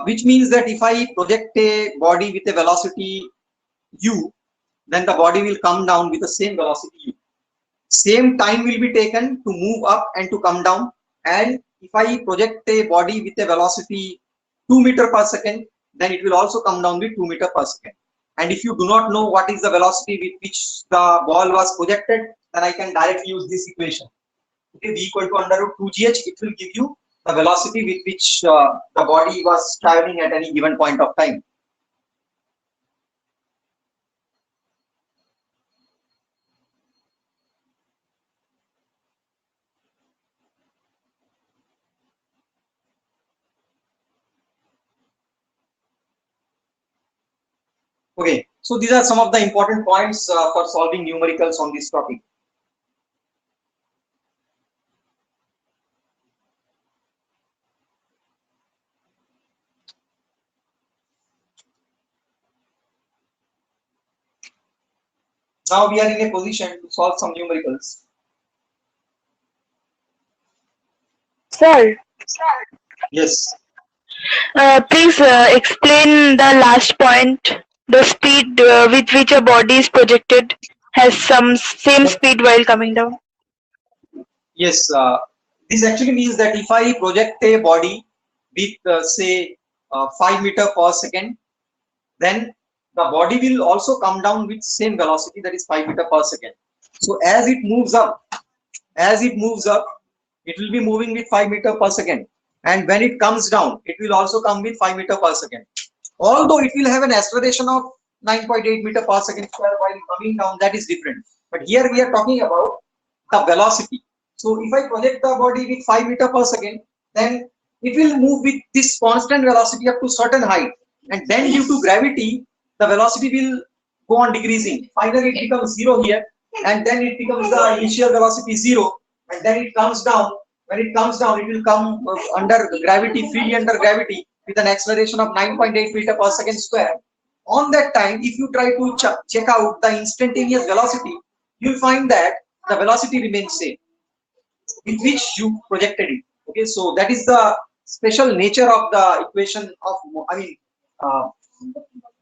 which means that if I project a body with a velocity u, then the body will come down with the same velocity u. Same time will be taken to move up and to come down. And if I project a body with a velocity 2 meter per second, then it will also come down with 2 meter per second. And if you do not know what is the velocity with which the ball was projected, then I can directly use this equation. Okay, v equal to under root 2gh, it will give you the velocity with which the body was traveling at any given point of time. Okay, so these are some of the important points for solving numericals on this topic. Now we are in a position to solve some numericals. Sir, Yes. please explain the last point. The speed with which a body is projected has some same speed while coming down. Yes. This actually means that if I project a body with say 5 meter per second, then the body will also come down with same velocity, that is 5 meter per second. So as it moves up, it will be moving with 5 meter per second. And when it comes down, it will also come with 5 meter per second. Although it will have an acceleration of 9.8 meter per second square while coming down, that is different. But here we are talking about the velocity. So if I project the body with 5 meter per second, then it will move with this constant velocity up to certain height, and then due to gravity, the velocity will go on decreasing. Finally, it becomes zero here, and then it becomes the initial velocity zero, and then it comes down. When it comes down, it will come under gravity, freely under gravity, with an acceleration of 9.8 meter per second square. On that time, if you try to check out the instantaneous velocity, you will find that the velocity remains same with which you projected it. Okay, so that is the special nature of the equation of, I mean,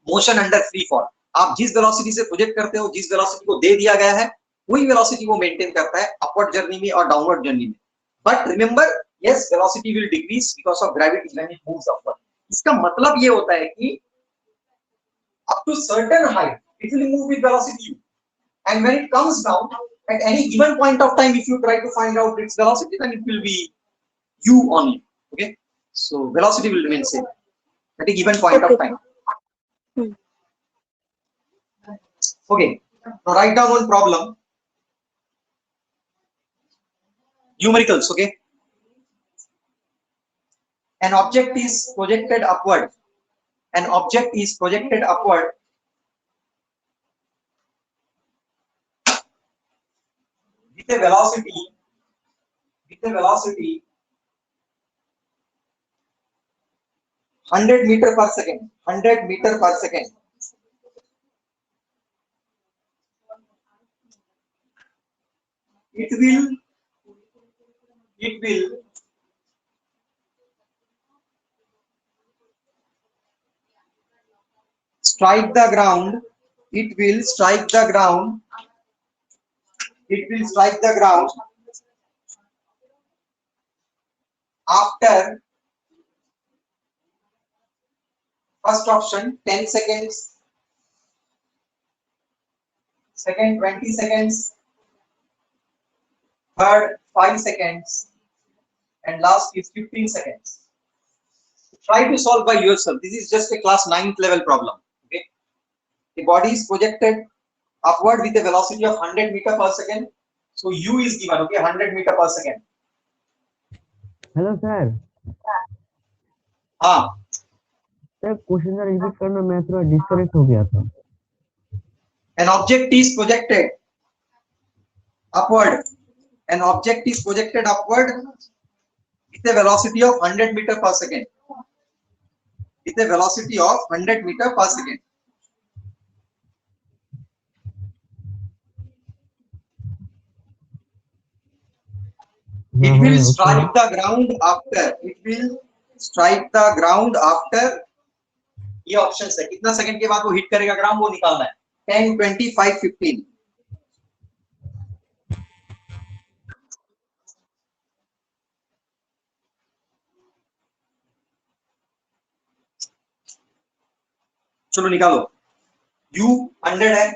motion under free fall. आप जिस velocity से project करते हो, जिस velocity को दे दिया गया है, वही वेलोसिटी वो मेंटेन करता है अपवर्ड जर्नी में और डाउनवर्ड जर्नी में. But remember, yes, velocity will decrease because of gravity when it moves upward. इसका मतलब ये होता है कि up to certain height it will move with velocity u, and when it comes down at any given point of time, if you try to find out its velocity, then it will be u only. Okay, so velocity will remain same at a given point of time. Okay, now write down one problem, numericals. Okay, an object is projected upward, an object is projected upward with a velocity 100 meter per second, 100 meter per second. It will strike the ground. It will strike the ground. It will strike the ground after, first option, 10 seconds, second 20 seconds, third 5 seconds, and last is 15 seconds. Try to solve by yourself. This is just a class 9th level problem. Okay, the body is projected upward with a velocity of 100 meter per second. So u is given. Okay, 100 meter per second. Hello sir. हाँ sir question का repeat करना, मैं थोड़ा disconnect हो गया था. An object is projected upward. An object is projected upward with a velocity of 100 meter per second. With a velocity of 100 meter per second. It will strike the ground after. It will strike the ground after. ये option है, कितना second के बाद वो hit करेगा ground, वो निकालना है. 10, 20, 5, 15. चलो निकालो. u 100 है,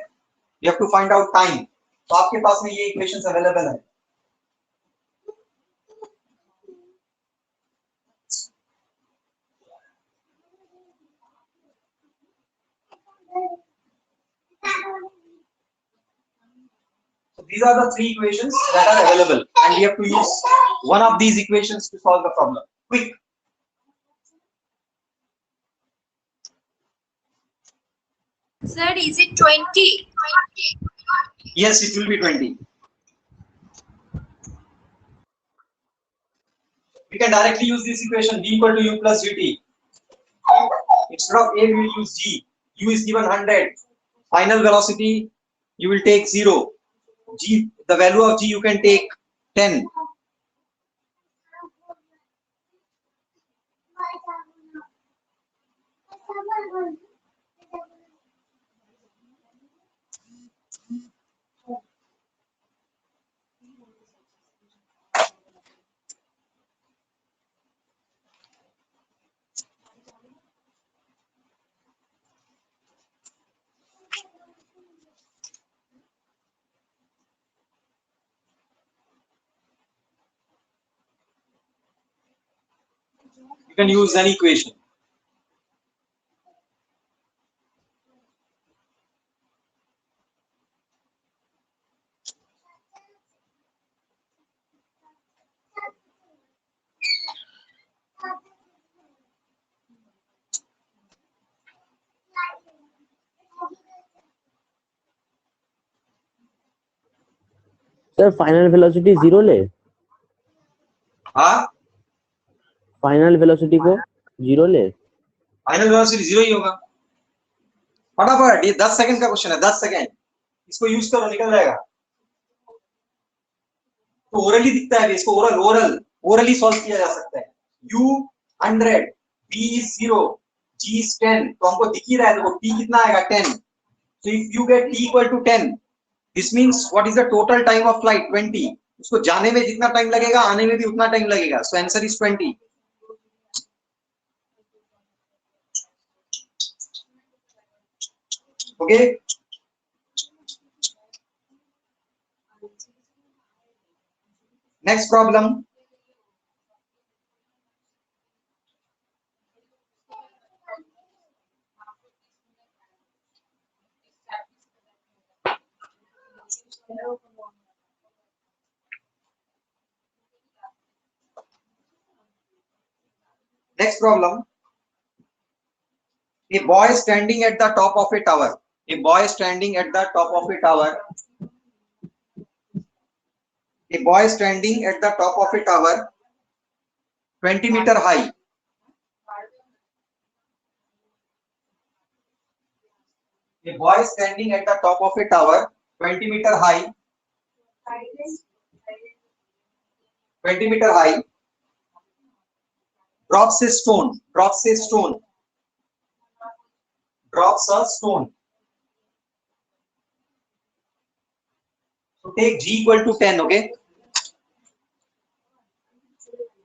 you have to find out time. तो आपके पास में ये इक्वेशंस अवेलेबल है. So these are the three equations that are available, and we have to use one of these equations to solve the problem. Quick. Sir, is it 20? Yes, it will be 20. We can directly use this equation, v equal to u plus ut. Instead of a, we will use g. U is given 100. Final velocity, you will take 0. G, the value of g you can take 10. You can use any equation. Sir final velocity 0 ले, हाँ, final velocity को 0 ले। Final velocity 0 ही होगा। फटाफट, ये 10 second का question है, 10 second, इसको यूज करो, निकल जाएगा। तो ओरली दिखता है, इसको ओरली सॉल्व किया जा सकता है। u 100, b is 0, g is 10, तो हमको दिख ही रहा है, देखो t कितना आएगा 10। So if you get t equal to 10, this means what is the total time of flight? 20. उसको जाने में जितना टाइम लगेगा, आने में भी उतना टाइम लगेगा। So answer is 20. Okay. Next problem. Next problem. A boy standing at the top of a tower. A boy standing at the top of a tower. A boy standing at the top of a tower, 20-meter high. A boy standing at the top of a tower, 20-meter high. 20-meter high. Drops a stone. Drops a stone. Drops a stone. So take g equal to 10. Okay.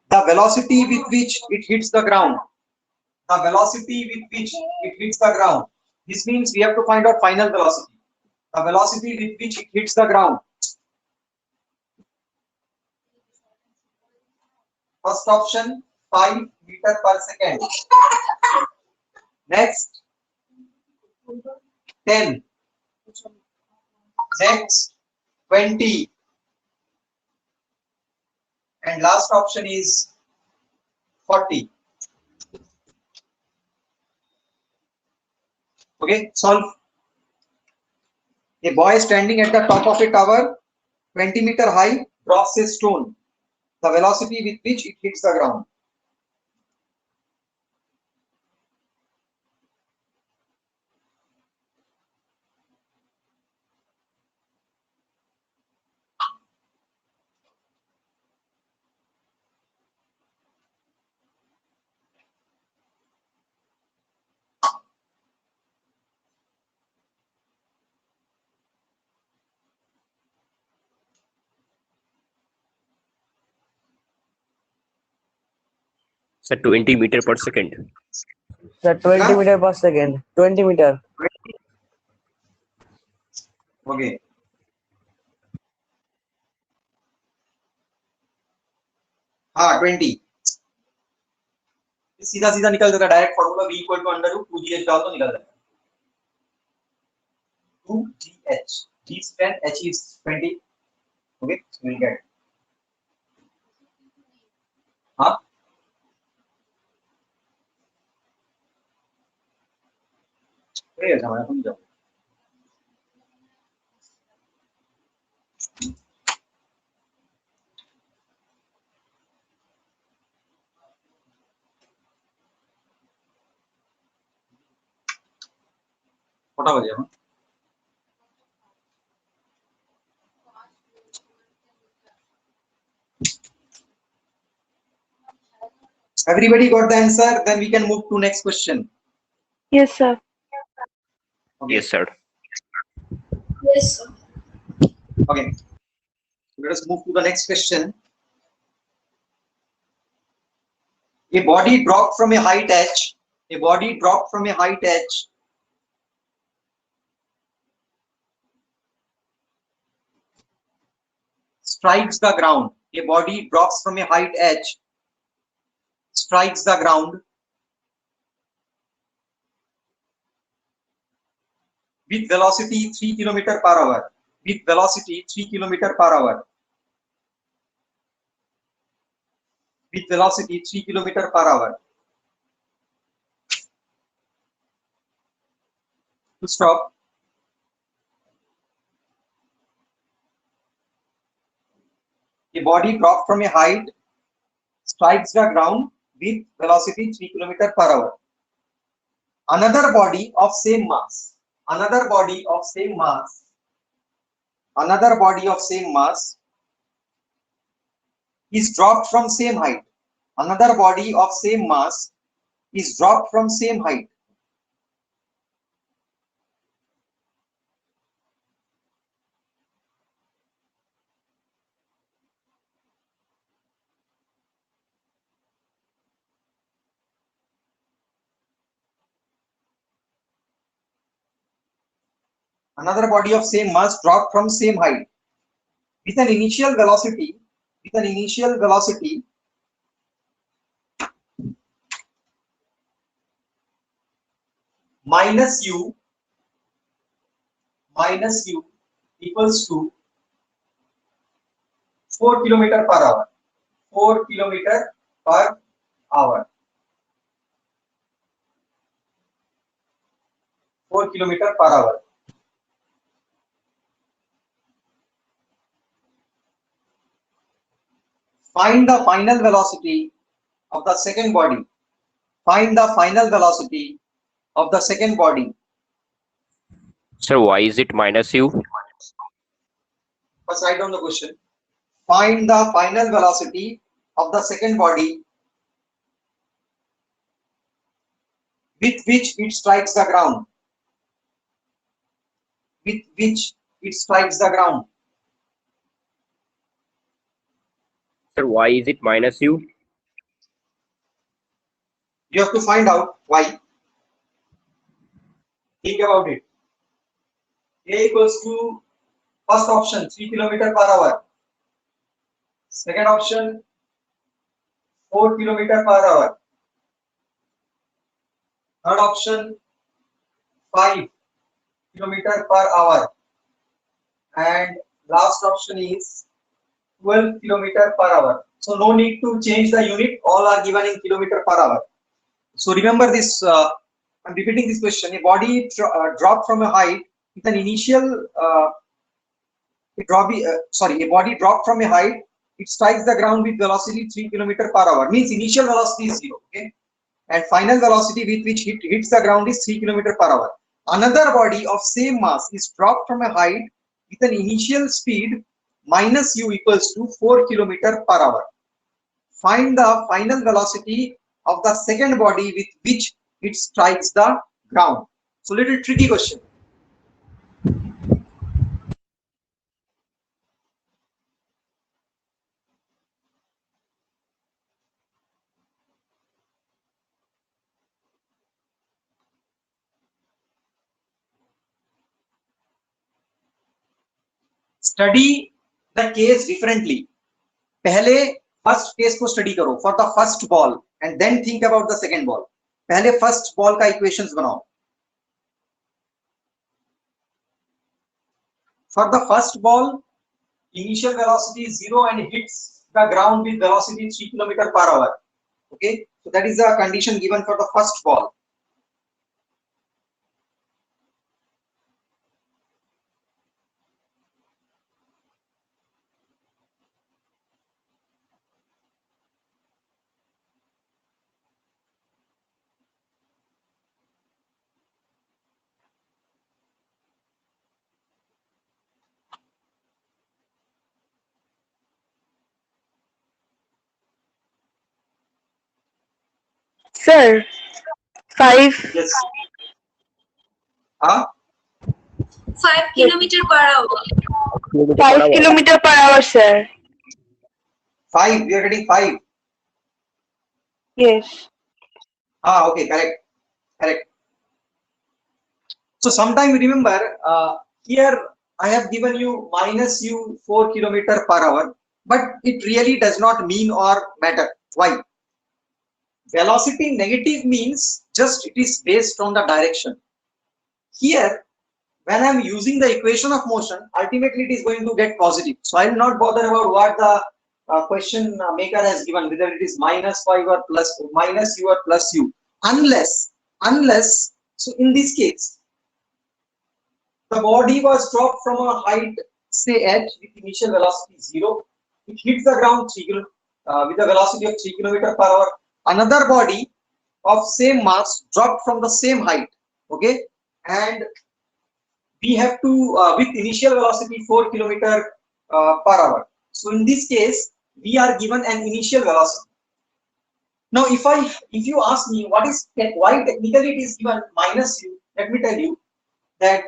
The velocity with which it hits the ground. The velocity with which it hits the ground. This means we have to find out final velocity. The velocity with which it hits the ground. First option, 5 meters per second. Next, 10. Next, 20. And last option is 40. Okay, solve. A boy standing at the top of a tower, 20-meter high, drops a stone. The velocity with which it hits the ground. Sir, 20 meter per second. सर 20 metre पर second, 20 metre. Okay. हाँ 20। सीधा सीधा निकल जाएगा, direct formula v equal to under root 2gh डाल तो निकल जाएगा। 2gh, g is 10, h is 20. Okay, so we'll get. हाँ ये हमारा तुम जाओ। फटा बजे हम। Everybody got the answer? Then we can move to next question. Yes, sir. Okay. Yes, sir. Yes, sir. Okay. Let us move to the next question. A body dropped from a height h. A body dropped from a height h. Strikes the ground. A body drops from a height h. Strikes the ground with velocity 3 km per hour. With velocity 3 km per hour. With velocity 3 km per hour. To stop. body dropped from a height strikes the ground with velocity 3 km per hour. Another body of same mass, another body of same mass is dropped from same height. Another body of same mass is dropped from same height. Another body of same mass dropped from same height with an initial velocity minus u equals to 4 km per hour. 4 km per hour. 4 km per hour. Find the final velocity of the second body. Find the final velocity of the second body. Sir, why is it minus u? First write down the question. Find the final velocity of the second body with which it strikes the ground. With which it strikes the ground. Sir, why is it minus u? You have to find out why. Think about it. A equals to first option 3 km per hour. Second option 4 km per hour. Third option 5 km per hour. And last option is 12 km per hour. So no need to change the unit. All are given in kilometer per hour. So remember this. I'm repeating this question. A body dropped from a height with an initial. A body dropped from a height. It strikes the ground with velocity 3 km per hour. Means initial velocity is 0. Okay, and final velocity with which it hits the ground is 3 km per hour. Another body of same mass is dropped from a height with an initial speed minus u equals to 4 km per hour. Find the final velocity of the second body with which it strikes the ground. So little tricky question. Study the case differently. पहले first case को study करो for the first ball and then think about the second ball. पहले first ball का equations बनाओ. For the first ball initial velocity is 0 and hits the ground with velocity 3 km per hour. Okay, so that is the condition given for the first ball. Sir, 5. Yes. Huh? 5 km per hour. 5 km per hour, sir. 5. We are getting 5. Yes. Okay, correct. So sometime remember here I have given you minus u 4 km per hour, but it really does not mean or matter. Why? Velocity negative means just it is based on the direction. Here, when I am using the equation of motion, ultimately it is going to get positive. So I will not bother about what the question maker has given, whether it is minus 5 or plus minus u or plus u, unless so in this case the body was dropped from a height say h with initial velocity 0 it hits the ground with a velocity of 3 km per hour. Another body of same mass dropped from the same height, okay, and we have to with initial velocity 4 km per hour. So in this case, we are given an initial velocity. Now, if you ask me why technically it is given minus u, let me tell you that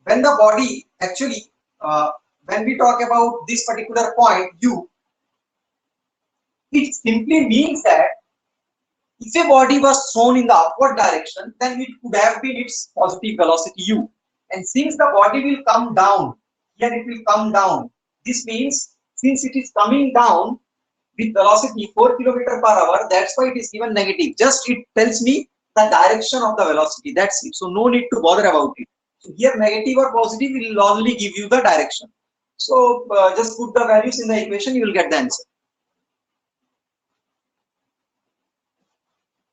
when the body actually when we talk about this particular point u, it simply means that if a body was thrown in the upward direction, then it could have been its positive velocity u. And since the body will come down, here it will come down. This means since it is coming down with velocity 4 km per hour, that's why it is given negative. Just it tells me the direction of the velocity. That's it. So no need to bother about it. So here negative or positive will only give you the direction. So just put the values in the equation, you will get the answer.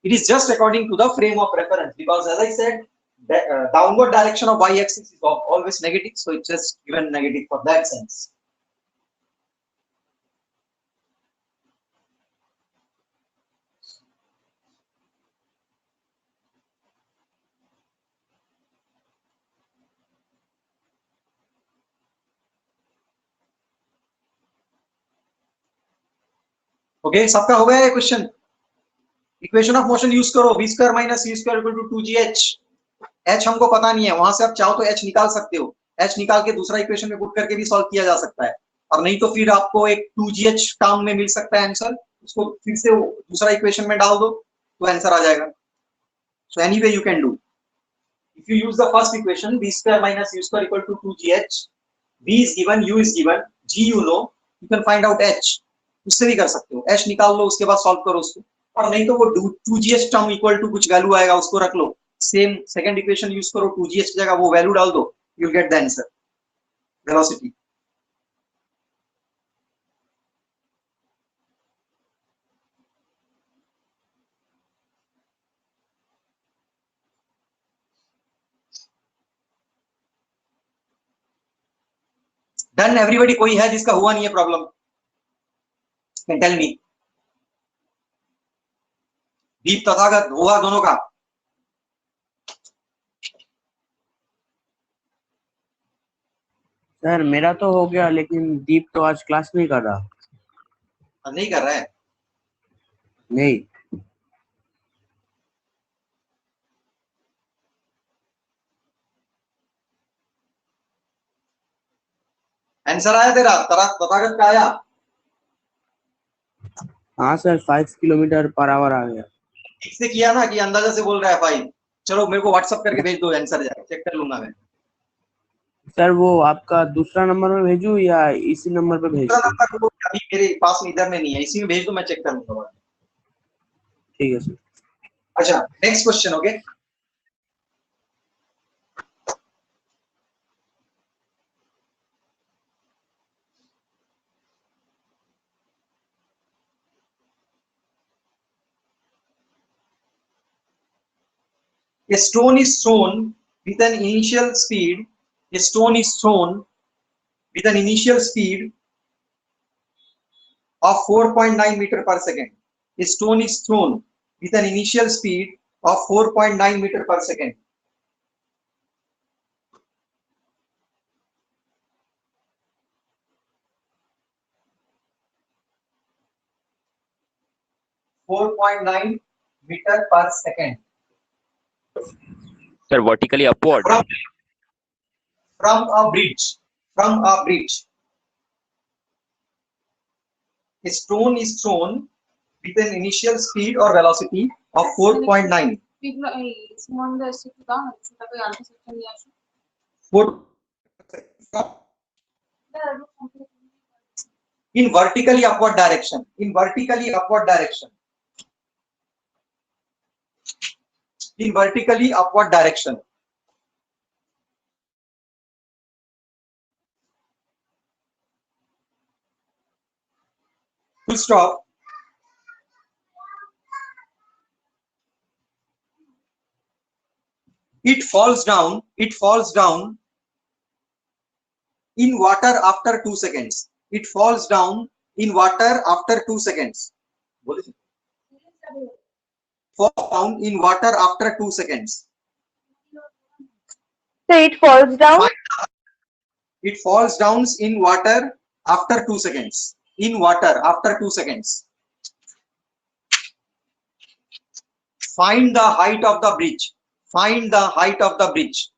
It is just according to the frame of reference, because as I said, the downward direction of y-axis is always negative, so it's just given negative for that sense. Okay, सबका हो गया ये question? Equation of motion use करो, v square minus u square equal to 2gh. h हमको पता नहीं है, वहां से आप चाहो तो h निकाल सकते हो. h निकाल के दूसरा इक्वेशन में पुट करके भी सॉल्व किया जा सकता है, और नहीं तो फिर आपको एक 2gh टर्म में मिल सकता है आंसर, उसको फिर से दूसरा इक्वेशन में डाल दो तो आंसर आ जाएगा. So anyway you can do. If you use the first equation, v square minus u square equal to 2gh, v is given, u is given, g you know, you can find out h. उससे भी कर सकते हो, h निकाल लो, उसके बाद solve करो उसको, और नहीं तो वो 2gh टर्म इक्वल टू कुछ वैल्यू आएगा, उसको रख लो, सेम सेकंड इक्वेशन यूज करो, 2gh की जगह वो वैल्यू डाल दो, you will get the answer, velocity. Done everybody? कोई है जिसका हुआ नहीं है problem? Can tell me. Deep Tathagat हुआ दोनों का? सर मेरा तो हो गया, लेकिन दीप तो आज क्लास नहीं कर रहा. नहीं कर रहा है? नहीं. आंसर आया तेरा? तथागत का आया? हाँ सर, 5 किलोमीटर पर आवर आ गया. ठीक से किया ना, कि अंदाजा से बोल रहा है 5? चलो मेरे को व्हाट्सएप करके भेज दो, आंसर जाएगा, चेक कर लूंगा मैं. सर वो आपका दूसरा नंबर में भेजूं या इसी नंबर पे भेजूं? दूसरा नंबर अभी मेरे पास में इधर में नहीं है, इसी में भेज दो, मैं चेक कर लूंगा. ठीक है सर. अच्छा, next question. Okay, a stone is thrown with an initial speed. A stone is thrown with an initial speed of 4.9 meter per second. A stone is thrown with an initial speed of 4.9 meter per second. meter per second. Sir, vertically upward. From a bridge. From a bridge. A stone is thrown with an initial speed or velocity of 4.9. In vertically upward direction. In vertically upward direction. In vertically upward direction. Full stop. It falls down in water after 2 seconds. it falls down in water after 2 seconds. Fall down in water after 2 seconds. So it falls down. It falls down in water after 2 seconds. In water after 2 seconds. Find the height of the bridge. Find the height of the bridge.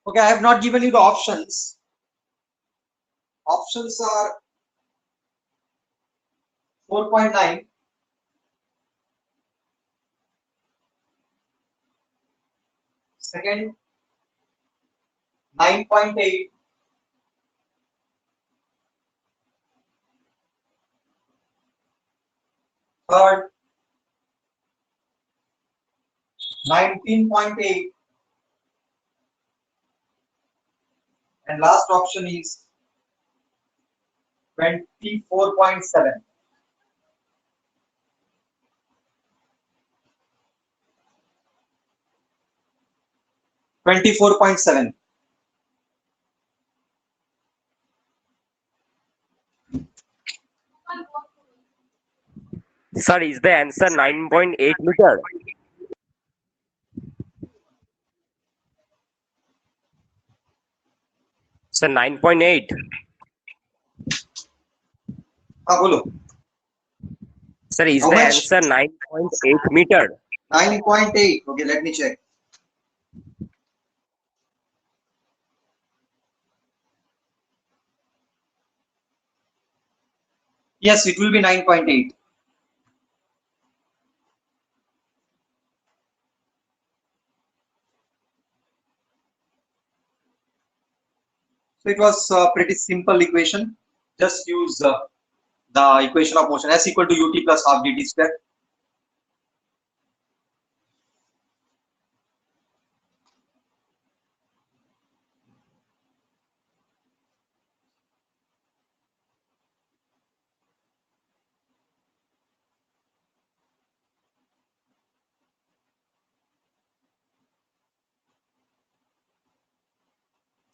Okay, I have not given you the options. Options are 4.9, second 9.8, third 19.8, and last option is 24.7. Sir, is the answer 9.8 meter? Sir, 9.8. हाँ बोलो. Sir, is How the much? answer 9.8 meter? 9.8. Okay, let me check. Yes, it will be 9.8. So it was a pretty simple equation. Just use the equation of motion S equal to ut plus half dt square.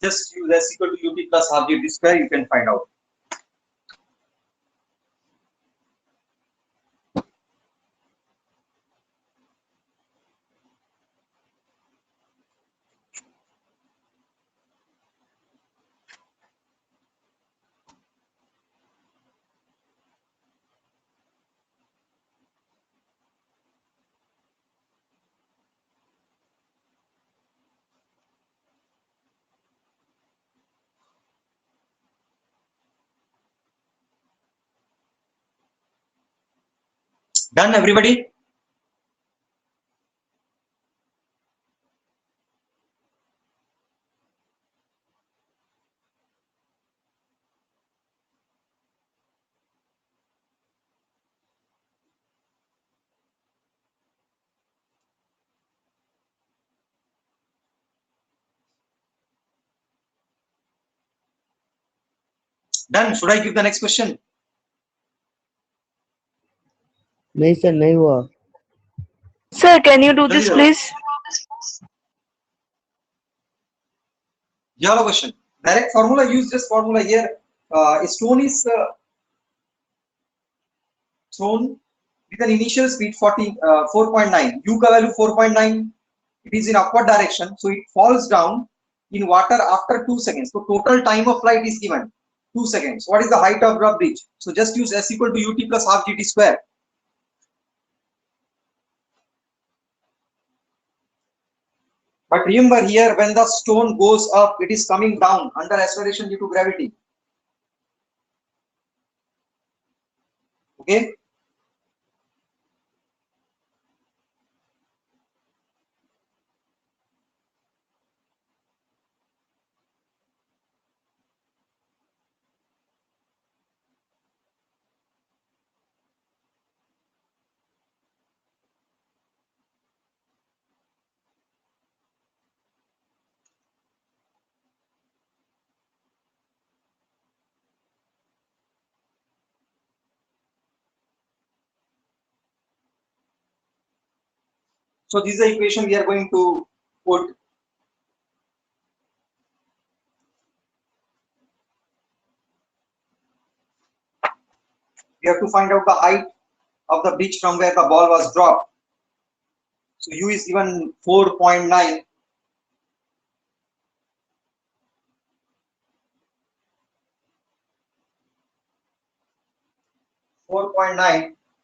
Just use S equal to ut plus half dt square, you can find out. Done, everybody? Done. Should I give the next question? नहीं sir नहीं हुआ. Sir, can you do this, please? You have a question. Direct formula, use this formula here. A stone is thrown with an initial speed 4.9. U का value 4.9. It is in upward direction, so it falls down in water after 2 seconds. So total time of flight is given 2 seconds. What is the height of the bridge? So just use S equal to ut plus half gt square. But remember here, when the stone goes up, it is coming down under acceleration due to gravity. Okay. So this is the equation we are going to put. We have to find out the height of the bridge from where the ball was dropped. So u is given 4.9.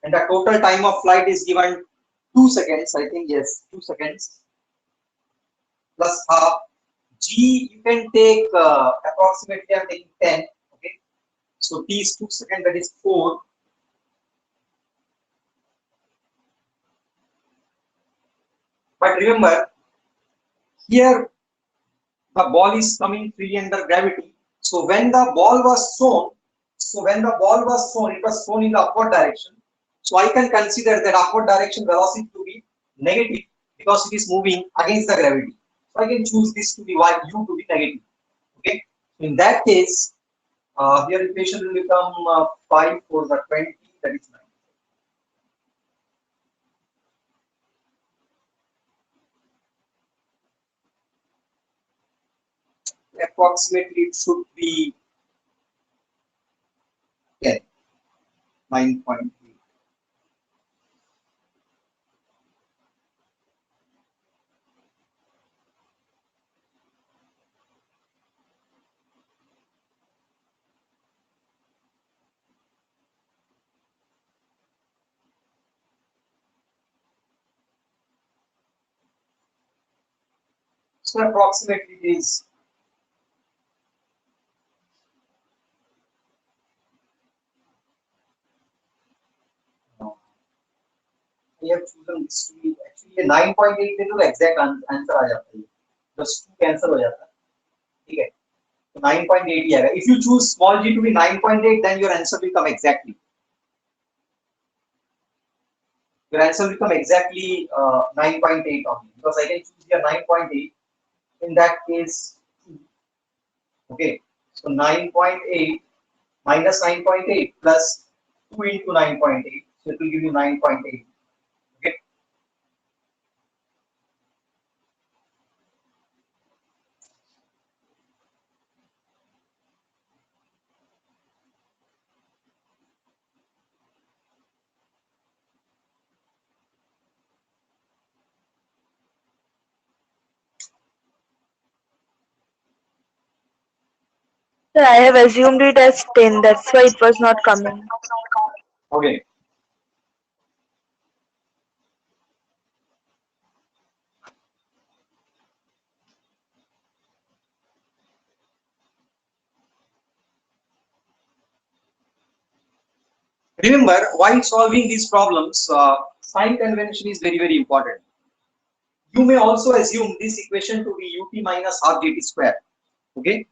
And the total time of flight is given 2 seconds. I think yes, 2 seconds plus half. G you can take approximately. I'm taking 10. Okay, so t is 2 seconds. That is 4. But remember, here the ball is coming freely under gravity. So when the ball was thrown, it was thrown in the upward direction. So I can consider that upward direction velocity to be negative because it is moving against the gravity. So I can choose this to be u to be negative. Okay. In that case, here equation will become 5 for the 20. That is 9. Approximately it should be 10, 9.8. So approximately it is we have chosen this to be actually 9.8 पे तो exact answer आ जाता है, बस 2 cancel हो जाता है, ठीक है, तो 9.8 ही आएगा. If you choose small g to be 9.8, then your answer will come exactly. Your answer will come exactly 9.8 only because I can choose here 9.8. In that case, okay, so 9.8 minus 9.8 plus 2 into 9.8, so it will give you 9.8. Okay. Sir, I have assumed it as 10. That's why it was not coming. Okay. Remember, while solving these problems, sign convention is very, very important. You may also assume this equation to be ut minus half gt square. Okay,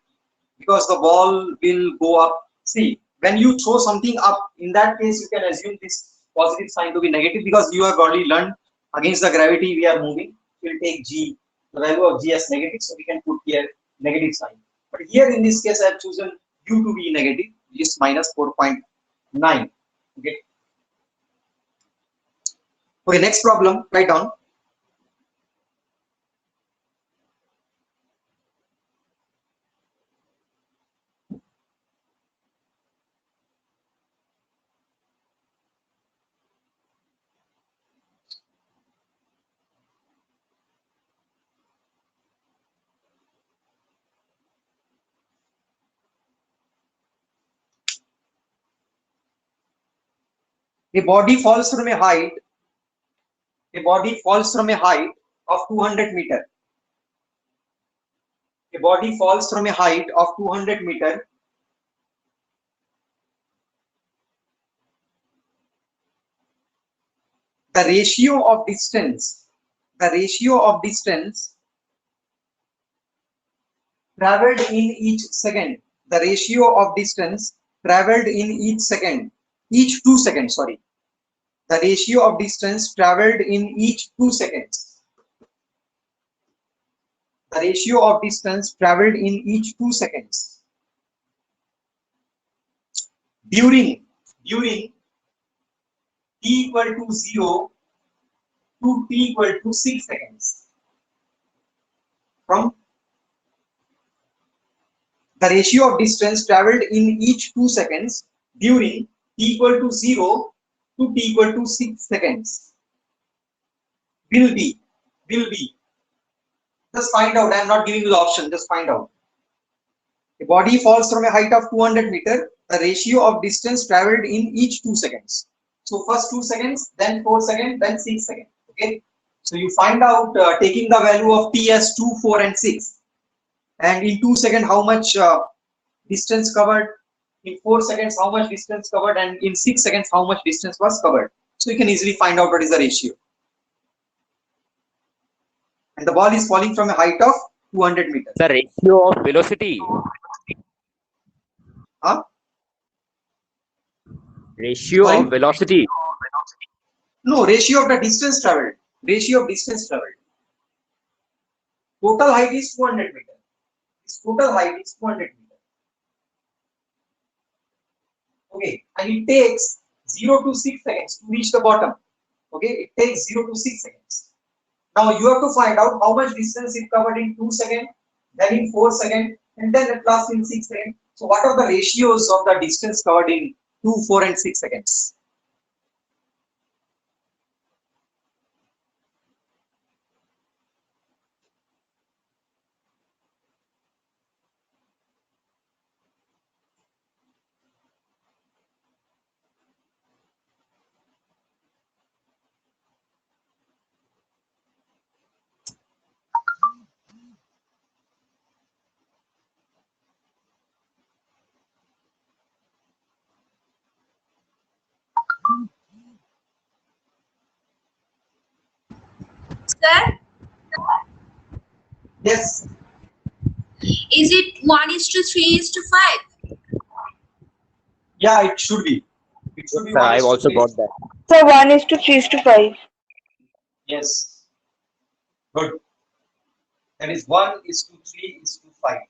because the ball will go up. See, when you throw something up, in that case, you can assume this positive sign to be negative because you have already learned against the gravity we are moving. We'll take g, the value of g as negative, so we can put here negative sign. But here in this case, I have chosen u to be negative, just minus 4.9. Okay. Okay, next problem, write down. A body falls from a height. A body falls from a height of 200 meter. A body falls from a height of 200 meter. The ratio of distance traveled in each second. The ratio of distance traveled in each 2 seconds, sorry. The ratio of distance traveled in each 2 seconds. The ratio of distance traveled in each 2 seconds. During t equal to 0 to t equal to 6 seconds. From the ratio of distance traveled in each 2 seconds during t equal to 0 to t equal to 6 seconds will be. Just find out. I am not giving you the option. Just find out. A body falls from a height of 200 meter. The ratio of distance traveled in each 2 seconds. So first 2 seconds, then 4 seconds, then 6 seconds. Okay. So you find out taking the value of t as 2, 4, and 6, and in 2 seconds how much distance covered, in 4 seconds how much distance covered, and in 6 seconds how much distance was covered. So you can easily find out what is the ratio. And the ball is falling from a height of 200 meters. The ratio of velocity. Huh? Ratio Sorry? of velocity. No, ratio of the distance traveled. Ratio of distance traveled. Total height is 200 meters. Total height is 200 meters. Okay, and it takes 0 to 6 seconds to reach the bottom. Okay, it takes 0 to 6 seconds. Now you have to find out how much distance it covered in 2 seconds, then in 4 seconds, and then at last in 6 seconds. So what are the ratios of the distance covered in 2, 4, and 6 seconds? Sir, Yes. is it 1:3:5? Yeah, it should be. It should be. Sir, I've 1:3. also got that. So 1:3:5. Yes. Good. That is 1:3:5.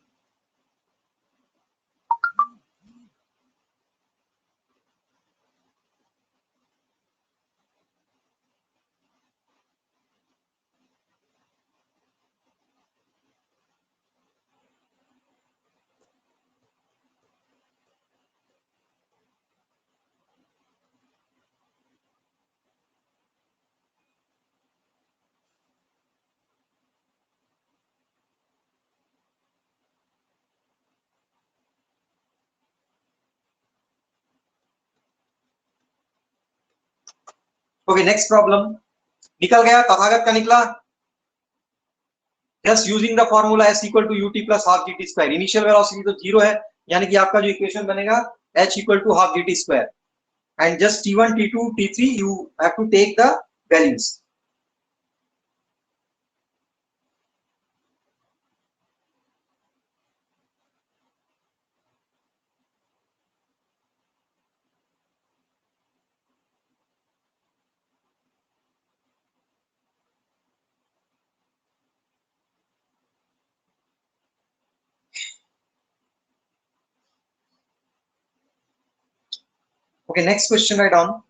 Okay, next problem. निकल गया तथागत का निकला. Just using the formula s equal to ut plus half gt square. Initial velocity तो 0 है, यानी कि आपका जो इक्वेशन बनेगा h equal to half gt square. And just t1, t2, t3 you have to take the values. Okay, next question right on.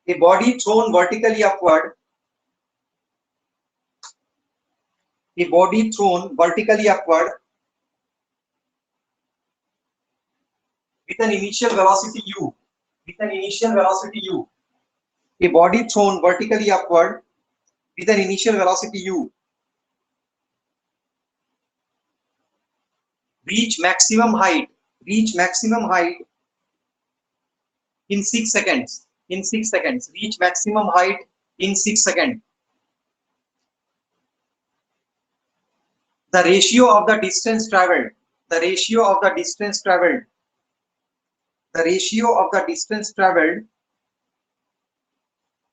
A body thrown vertically upward. A body thrown vertically upward with an initial velocity u, a body thrown vertically upward with an initial velocity u reach maximum height in 6 seconds. Reach maximum height in 6 seconds. The ratio of the distance traveled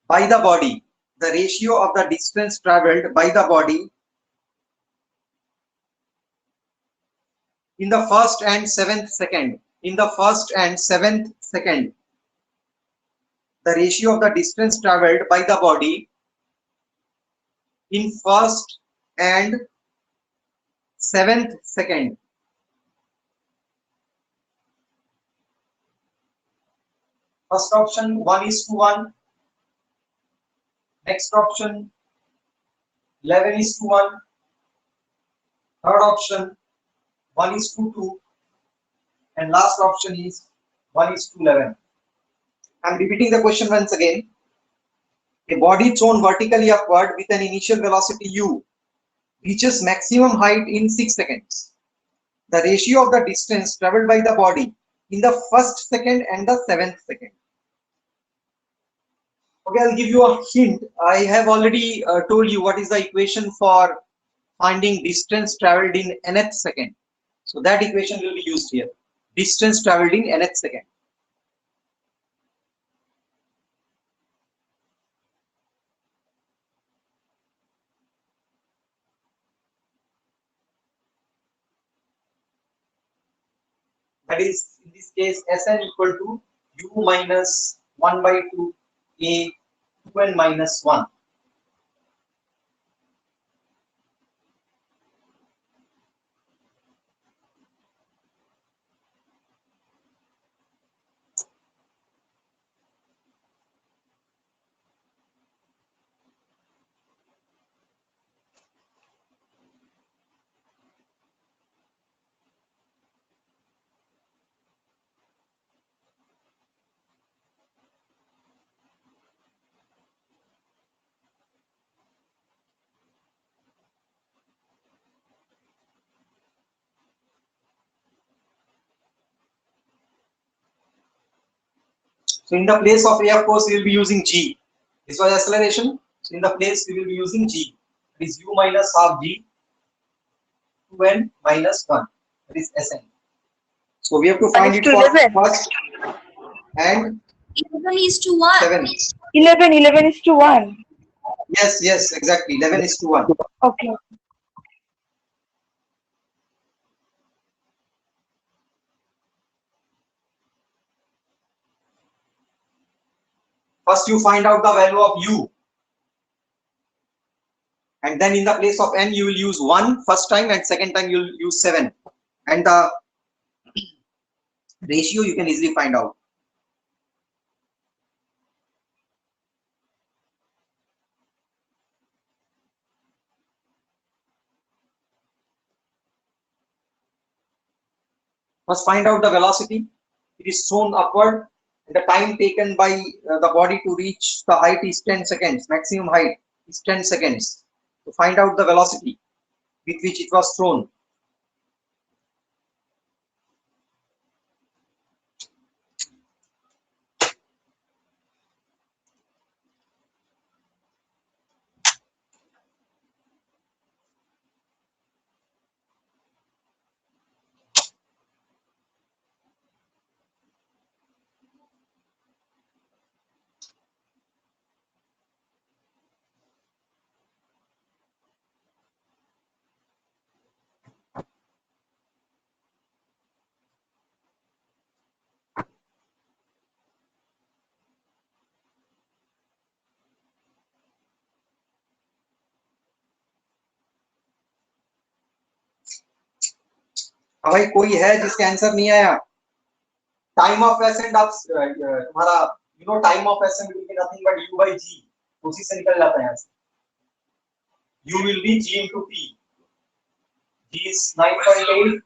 by the body, in the first and seventh second, the ratio of the distance traveled by the body in first and seventh second. First option 1:1. Next option 11:1. Third option 1:2. And last option is 1:11. I'm repeating the question once again. A body thrown vertically upward with an initial velocity u reaches maximum height in 6 seconds. The ratio of the distance traveled by the body in the first second and the seventh second. Okay, I'll give you a hint. I have already told you what is the equation for finding distance traveled in nth second. So that equation will be used here. Distance traveled in nth second. That is, in this case, Sn equal to u minus 1/2 a 2n minus 1. So in the place of a, of course, we will be using g. This was acceleration. So in the place we will be using g. That is u minus half g 2n minus 1. That is Sn. So we have to find it for first and 11:1. 7. 11:1. Yes, exactly. 11:1. Okay. First you find out the value of u. And then in the place of n, you will use 1 first time and second time you will use 7. And the ratio you can easily find out. First find out the velocity. It is thrown upward. The time taken by the body to reach the height is 10 seconds. Maximum height is 10 seconds. To find out the velocity with which it was thrown. भाई कोई है जिसका answer नहीं आया? Time of accent आप तुम्हारा time of accent will be nothing but u by g, उसी से निकल जाता है यहाँ से. u will be g into t. g is 9.8.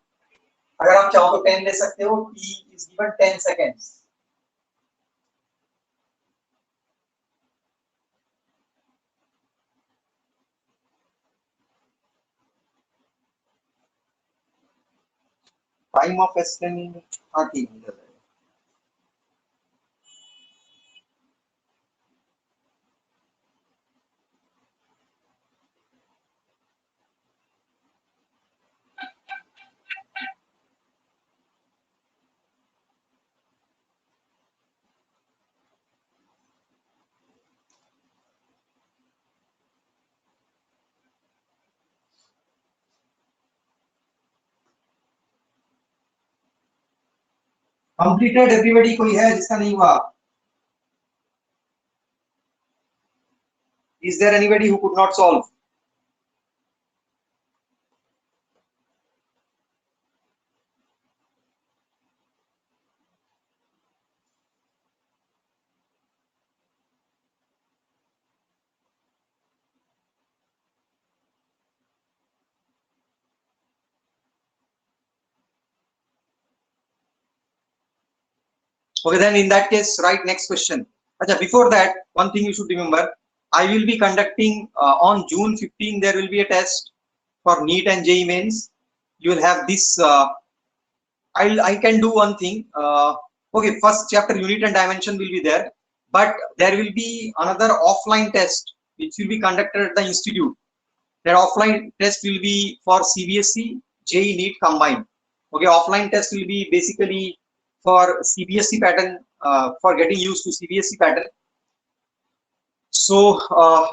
अगर आप चाहो तो 10 ले सकते हो. t is given 10 seconds. Time of explaining. Okay. Completed everybody कोई है जिसका नहीं हुआ? Is there anybody who could not solve? Okay, then in that case, write next question. Acha, before that, one thing you should remember, I will be conducting on June 15, there will be a test for NEET and JEE mains. You will have this, I can do one thing. Okay, first chapter unit and dimension will be there, but there will be another offline test which will be conducted at the institute. That offline test will be for CBSE, JEE, NEET combined. Okay, offline test will be basically for CBSE pattern, for getting used to CBSE pattern. So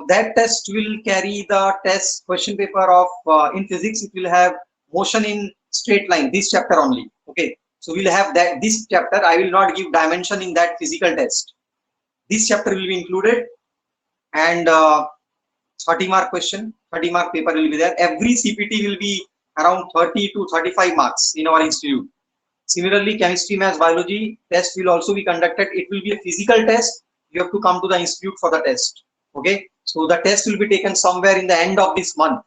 that test will carry the test question paper of in physics. It will have motion in straight line. This chapter only. Okay, so we'll have that this chapter. I will not give dimension in that physical test. This chapter will be included, and 30 mark question, 30 mark paper will be there. Every CPT will be around 30 to 35 marks in our institute. Similarly, chemistry, maths, biology test will also be conducted. It will be a physical test. You have to come to the institute for the test. Okay, so the test will be taken somewhere in the end of this month.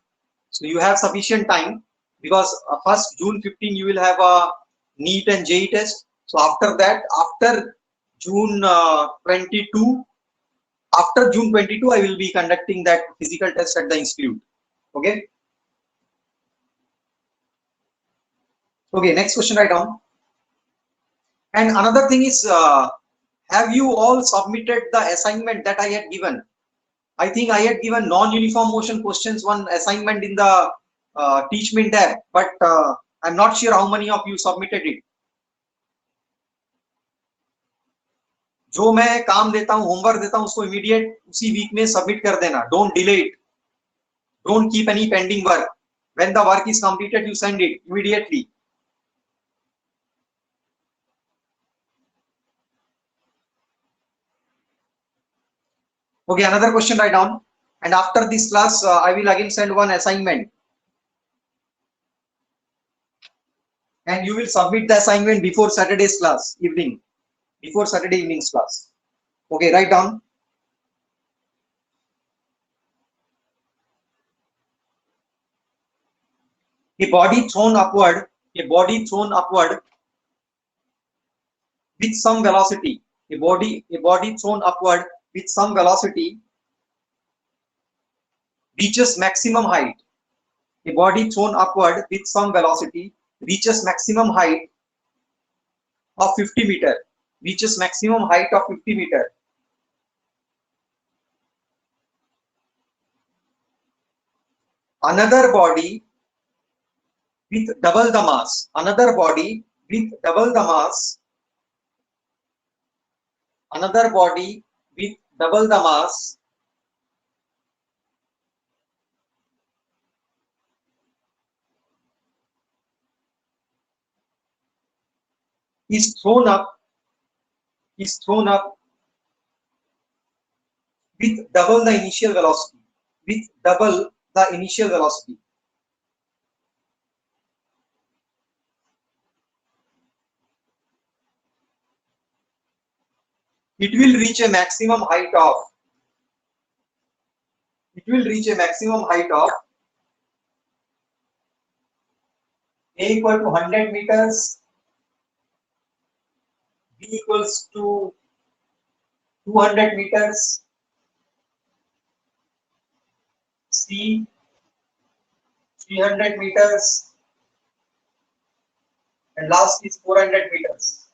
So you have sufficient time, because first June 15 you will have a NEET and JEE test. So after that, after June 22, after June 22, I will be conducting that physical test at the institute. Okay. Okay, next question, write down. And another thing is, have you all submitted the assignment that I had given? I think I had given non-uniform motion questions, one assignment in the Teachment tab, but I'm not sure how many of you submitted it. जो मैं काम देता हूँ, homework देता हूँ, उसको immediate उसी week में सबमिट कर देना. Don't delay it. Don't keep any pending work. When the work is completed, you send it immediately. Okay, another question, write down. And after this class, I will again send one assignment. And you will submit the assignment before Saturday's class, evening. Before Saturday evening's class. Okay, write down. A body thrown upward with some velocity. A body thrown upward with some velocity reaches maximum height. A body thrown upward with some velocity reaches maximum height of 50 meter. Reaches maximum height of 50 meter. Another body with double the mass. Another body with double the mass. Another body with double the mass is thrown up with double the initial velocity. With double the initial velocity. It will reach a maximum height of. A equal to 100 meters B equals to 200 meters, C 300 meters, and last is 400 meters.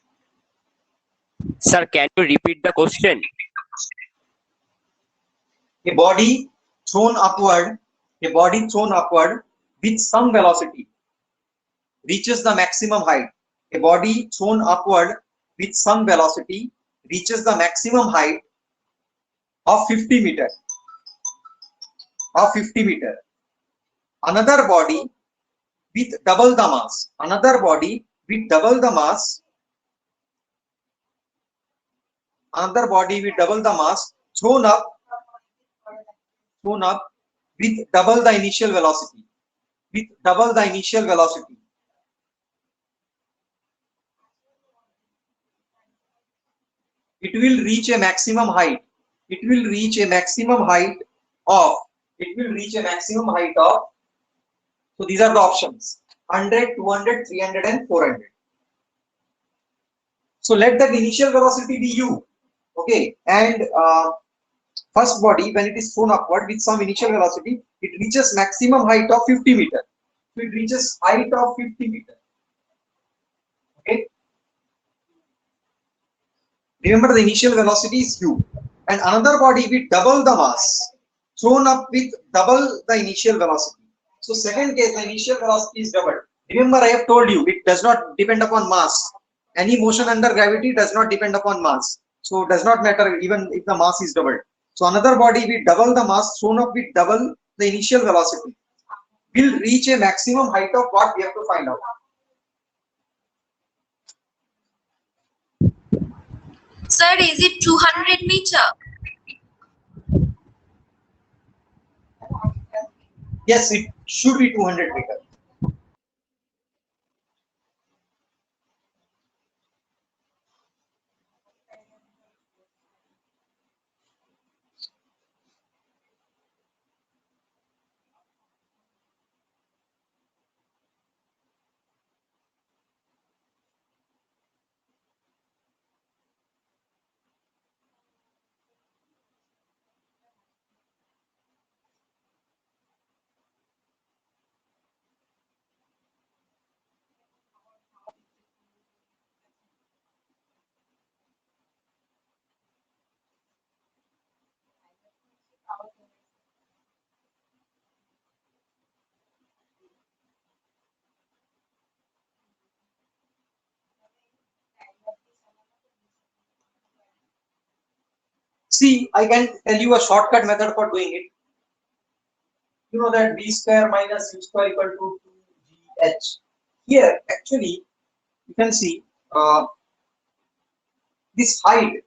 Sir, can you repeat the question? A body thrown upward with some velocity reaches the maximum height. A body thrown upward with some velocity reaches the maximum height of 50 meter. Another body with double the mass, thrown up with double the initial velocity. It will reach a maximum height of, so these are the options: 100, 200, 300 and 400. So let that initial velocity be u, okay, and first body, when it is thrown upward with some initial velocity, it reaches maximum height of 50 meter. So it reaches height of 50 meter. Okay. Remember, the initial velocity is u. And another body with double the mass, thrown up with double the initial velocity. So second case, the initial velocity is doubled. Remember, I have told you, it does not depend upon mass. Any motion under gravity does not depend upon mass. So it does not matter even if the mass is doubled. So another body with double the mass, thrown up with double the initial velocity, will reach a maximum height of what we have to find out. Sir, is it 200 meter? Yes, it should be 200 meter. See, I can tell you a shortcut method for doing it. You know that b square minus u square equal to 2gh. Here, actually, you can see this height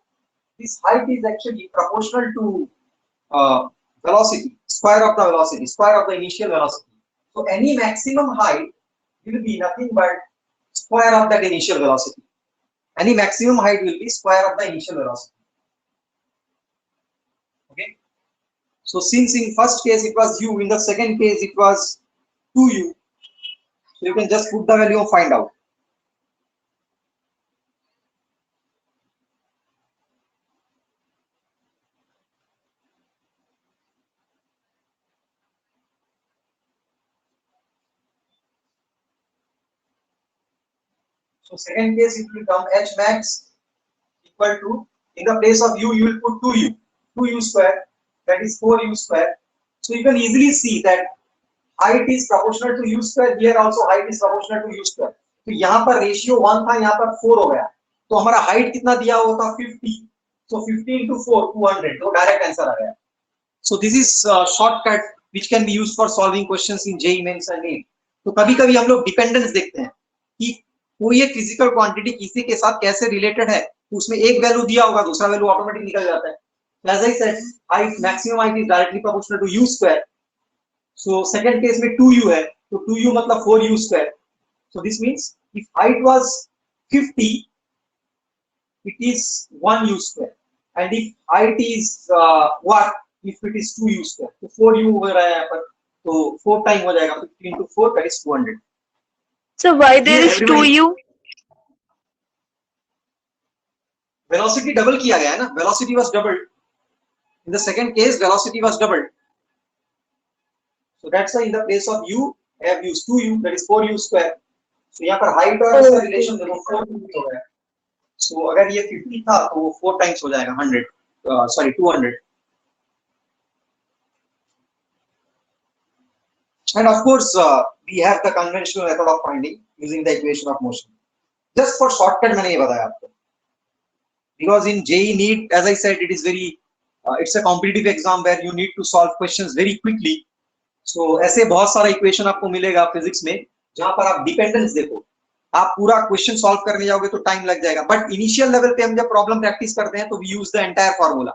is actually proportional to velocity, square of the initial velocity. So any maximum height will be nothing but square of that initial velocity. Any maximum height will be square of the initial velocity. Okay. So since in first case it was u, in the second case it was 2u, so you can just put the value and find out. So second case it will become h max equal to, in the place of u, you will put 2u square, that is 4u square. So you can easily see that height is proportional to u square. Here also height is proportional to u square. तो यहाँ पर ratio 1 था, यहाँ पर 4 हो गया. तो हमारा height कितना दिया हुआ था 50. So 50 into 4, 200. तो direct answer आ गया. So this is shortcut which can be used for solving questions in JEE Mains and NEET. तो कभी-कभी हम लोग dependence देखते हैं कि कोई एक फिजिकल क्वांटिटी किसी के साथ कैसे रिलेटेड है, उसमें एक वैल्यू दिया होगा, दूसरा वैल्यू ऑटोमेटिक निकल जाता है. As I said, height, maximum height is directly proportional to u square. So second case में 2u है, तो 2u मतलब 4u square. So this means if height was 50, it is 1u square. And if height is what? If it is 2u square, तो 4u हो रहा है यहाँ पर, तो 4 टाइम हो जाएगा, 50 into 4 that is 200. So why there is 2u? Velocity double किया गया है ना, velocity was doubled in the second case, velocity was doubled, so that's why in the place of u I have used 2u, that is 4u square. so यहाँ पर height और उसका relation देखो 4 हो गया, सो अगर ये 50 था तो वो 4 टाइम्स हो जाएगा 100, sorry 200. And of course we have the conventional method of finding using the equation of motion. Just for shortcut मैंने ये बताया आपको, because in JEE NEET, as I said, it is very it's a competitive exam where you need to solve questions very quickly. So ऐसे बहुत सारा equation आपको मिलेगा physics में जहां पर आप डिपेंडेंस देखो, आप पूरा क्वेश्चन सॉल्व करने जाओगे तो टाइम लग जाएगा, बट इनिशियल लेवल पे हम जब प्रॉब्लम प्रैक्टिस करते हैं तो we use the entire formula,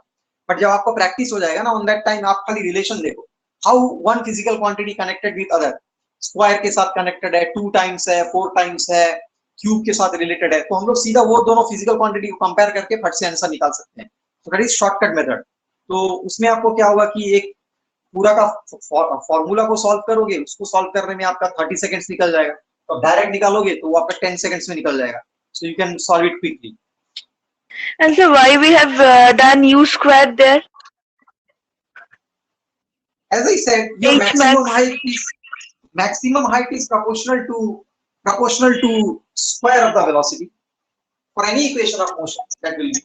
but जब आपको प्रैक्टिस हो जाएगा ना ऑन दैट टाइम आप खाली रिलेशन देखो, how one physical quantity connected with other, square के साथ कनेक्टेड है, 2 टाइम्स है, 4 टाइम्स है, क्यूब के साथ रिलेटेड है, तो हम लोग सीधा वो दोनों फिजिकल क्वांटिटी को कंपेयर करके फट से आंसर निकाल सकते हैं. तो दैट इज शॉर्टकट मेथड. तो उसमें आपको क्या होगा कि एक पूरा का फॉर्मूला को सॉल्व करोगे, उसको सॉल्व करने में आपका 30 सेकंड्स निकल जाएगा, तो डायरेक्ट निकालोगे तो वो आपका 10 सेकंड्स में निकल जाएगा, so you can solve it quickly. And so why we have done u squared there? As I said, your H maximum height is proportional to square of the velocity for any equation of motion. That will be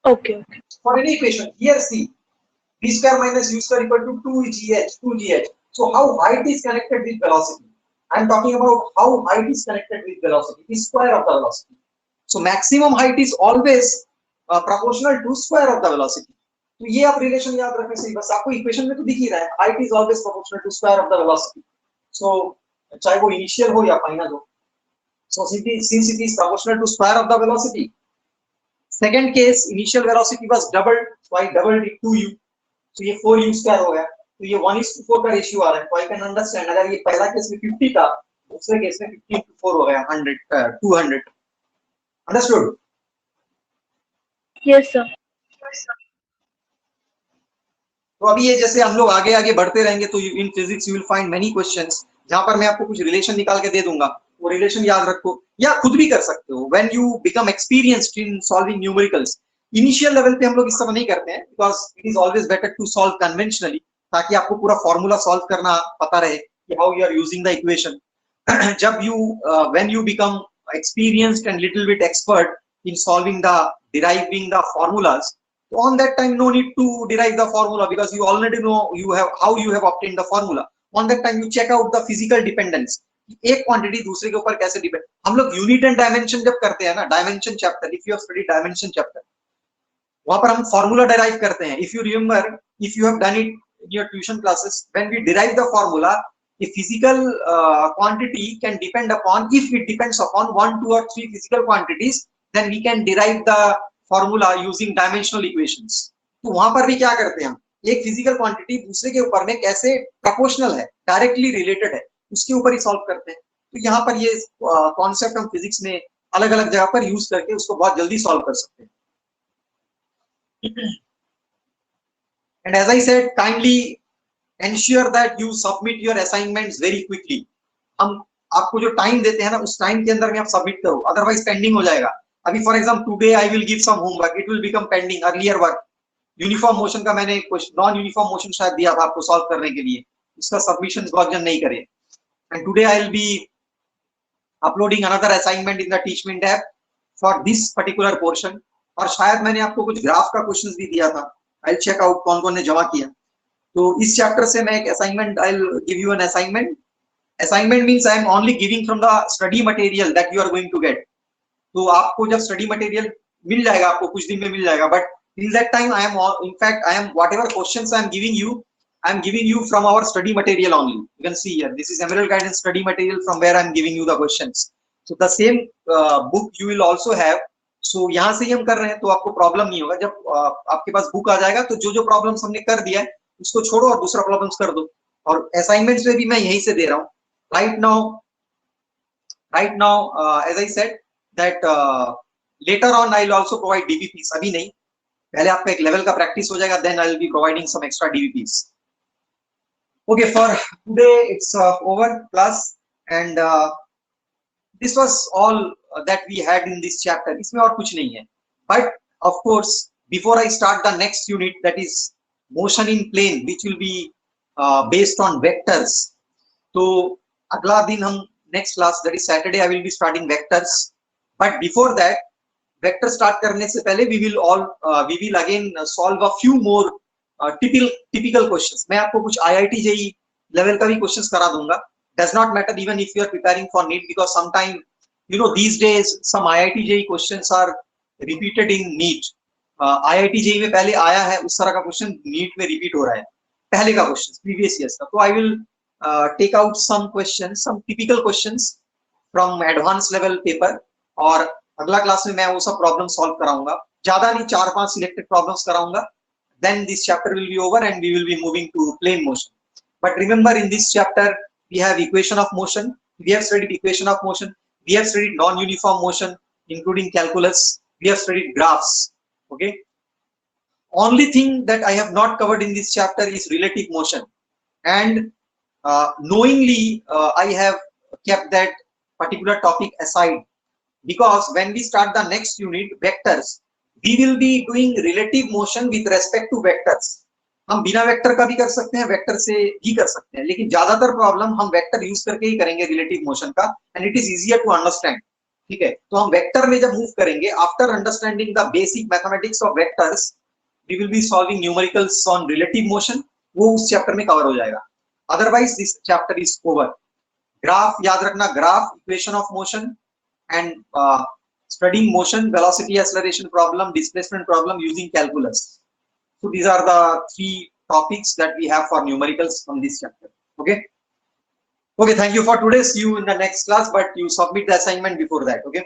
Okay. for any equation. Here see, v square minus u square equal to 2gh. So how height is connected with velocity? I am talking about how height is connected with velocity, the square of the velocity. So maximum height is always proportional to square of the velocity. तो ये आप relation याद रखने से बस आपको equation में तो दिख ही रहा है, height is always proportional to square of the velocity. So चाहे वो इनिशियल हो या फाइनल हो, so since it is proportional to square of the velocity, second case initial velocity was doubled, so I doubled it 2u, so ये 4u square हो गया, तो ये 1:4 का रेशियो आ रहा है, तो I can understand अगर ये पहला केस में 50 था, दूसरे केस में 50:4 हो गया 200. Understood? Yes, sir. तो अभी ये जैसे हम लोग आगे आगे बढ़ते रहेंगे तो in physics you will find many questions जहां पर मैं आपको कुछ रिलेशन निकाल के दे दूंगा, वो रिलेशन याद रखो या खुद भी कर सकते हो. When you become experienced in solving numericals, initial level पे हम लोग इस तरह नहीं करते हैं, because it is always better to solve conventionally, ताकि आपको पूरा फॉर्मूला सॉल्व करना पता रहे कि how you are using the equation. जब you when you become experienced and little bit expert in deriving the formulas, so on that time no need to derive the formula because you already know how you have obtained the formula. On that time you check out the physical dependence, एक quantity दूसरे के ऊपर कैसे depend. हम लोग unit and dimension जब करते हैं ना, dimension chapter, if you have studied dimension chapter, वहां पर हम फॉर्मूला डिराइव करते हैं. If you remember, if you have done it in your tuition classes, when we derive the formula, a physical quantity can depend upon, if it depends upon 1, 2 or 3 physical quantities, then we can derive the formula using dimensional equations. तो वहां पर भी क्या करते हैं हम, एक physical quantity दूसरे के ऊपर में कैसे प्रोपोर्शनल है, डायरेक्टली रिलेटेड है, उसके ऊपर ही सॉल्व करते हैं. तो यहाँ पर ये कॉन्सेप्ट हम फिजिक्स में अलग अलग जगह पर यूज करके उसको बहुत जल्दी सॉल्व कर सकते हैं. And as I said, kindly ensure that you submit your assignments very quickly. हम आपको जो टाइम देते हैं ना, उस टाइम के अंदर में आप सबमिट करो, अदरवाइज पेंडिंग हो जाएगा. अभी for example today I will give some homework, it will become pending earlier work. Uniform motion का मैंने नॉन यूनिफॉर्म मोशन शायद दिया था आपको सॉल्व करने के लिए, उसका सबमिशन बहुत जन नहीं करे. And today I will be uploading another assignment in the Teachmint app for this particular portion. और शायद मैंने आपको कुछ ग्राफ का क्वेश्चन भी दिया था, आई विल चेक आउट कौन कौन ने जमा किया. तो इस चैप्टर से मैं एक assignment, I will give you an assignment. Assignment means I am only giving from the study material that you are going to get. तो आपको जब स्टडी मटेरियल मिल जाएगा, आपको कुछ दिन में मिल जाएगा, but till that time I am, in fact I am, whatever questions I am giving you from our study material only. You can see here, this is emerald guidance study material from where I am giving you the questions. So the same book you will also have. So यहाँ से ही हम कर रहे हैं तो आपको problem नहीं होगा. जब आपके पास बुक आ जाएगा तो जो जो प्रॉब्लम्स हमने कर दिया है उसको छोड़ो और दूसरा प्रॉब्लम्स कर दो. और असाइनमेंट्स में भी मैं यहीं से दे रहा हूँ. Right now as I said that later on I will also provide DPPs. अभी नहीं, पहले आपका एक लेवल का प्रैक्टिस हो जाएगा, then I will be providing some extra DPPs. Okay, for today it's over class, and this was all that we had in this chapter. इसमें और कुछ नहीं है. But of course, before I start the next unit, that is motion in plane, which will be based on vectors. तो अगला दिन हम next class, that is Saturday, I will be starting vectors. But before that, vector start करने से पहले we will again solve a few more typical questions. मैं आपको कुछ IIT JEE level का भी questions करा दूंगा. Does not matter even if you are preparing for NEET, because sometime, you know, these days some IIT JEE questions are repeated in NEET. IIT JEE में पहले आया है उस तरह का question NEET में repeat हो रहा है, पहले का question previous years का. तो I will take out some questions, some typical questions from advanced level paper, और अगला क्लास में मैं वो सब प्रॉब्लम सॉल्व कराऊंगा. ज्यादा नहीं, 4-5 सिलेक्टेड प्रॉब्लम्स कराऊंगा. Then this chapter will be over and we will be moving to plane motion. But remember, in this chapter we have equation of motion, we have studied equation of motion, we have studied non-uniform motion including calculus, we have studied graphs. Okay, only thing that I have not covered in this chapter is relative motion, and knowingly I have kept that particular topic aside, because when we start the next unit, vectors, we will be doing relative motion with respect to vectors. हम बिना vector का भी कर सकते हैं, vector से ही कर सकते हैं, लेकिन ज्यादातर प्रॉब्लम हम वेक्टर यूज करके ही करेंगे रिलेटिव मोशन का, and it is easier to understand. ठीक है, तो हम वेक्टर में जब मूव करेंगे, after understanding the basic mathematics of vectors, we will be solving numericals on relative motion. वो उस चैप्टर में कवर हो जाएगा. Otherwise this chapter is over. Graph याद रखना, graph, equation of motion, and studying motion, velocity, acceleration problem, displacement problem using calculus. So these are the 3 topics that we have for numericals from this chapter. Okay. Okay, thank you for today. See you in the next class, but you submit the assignment before that. Okay.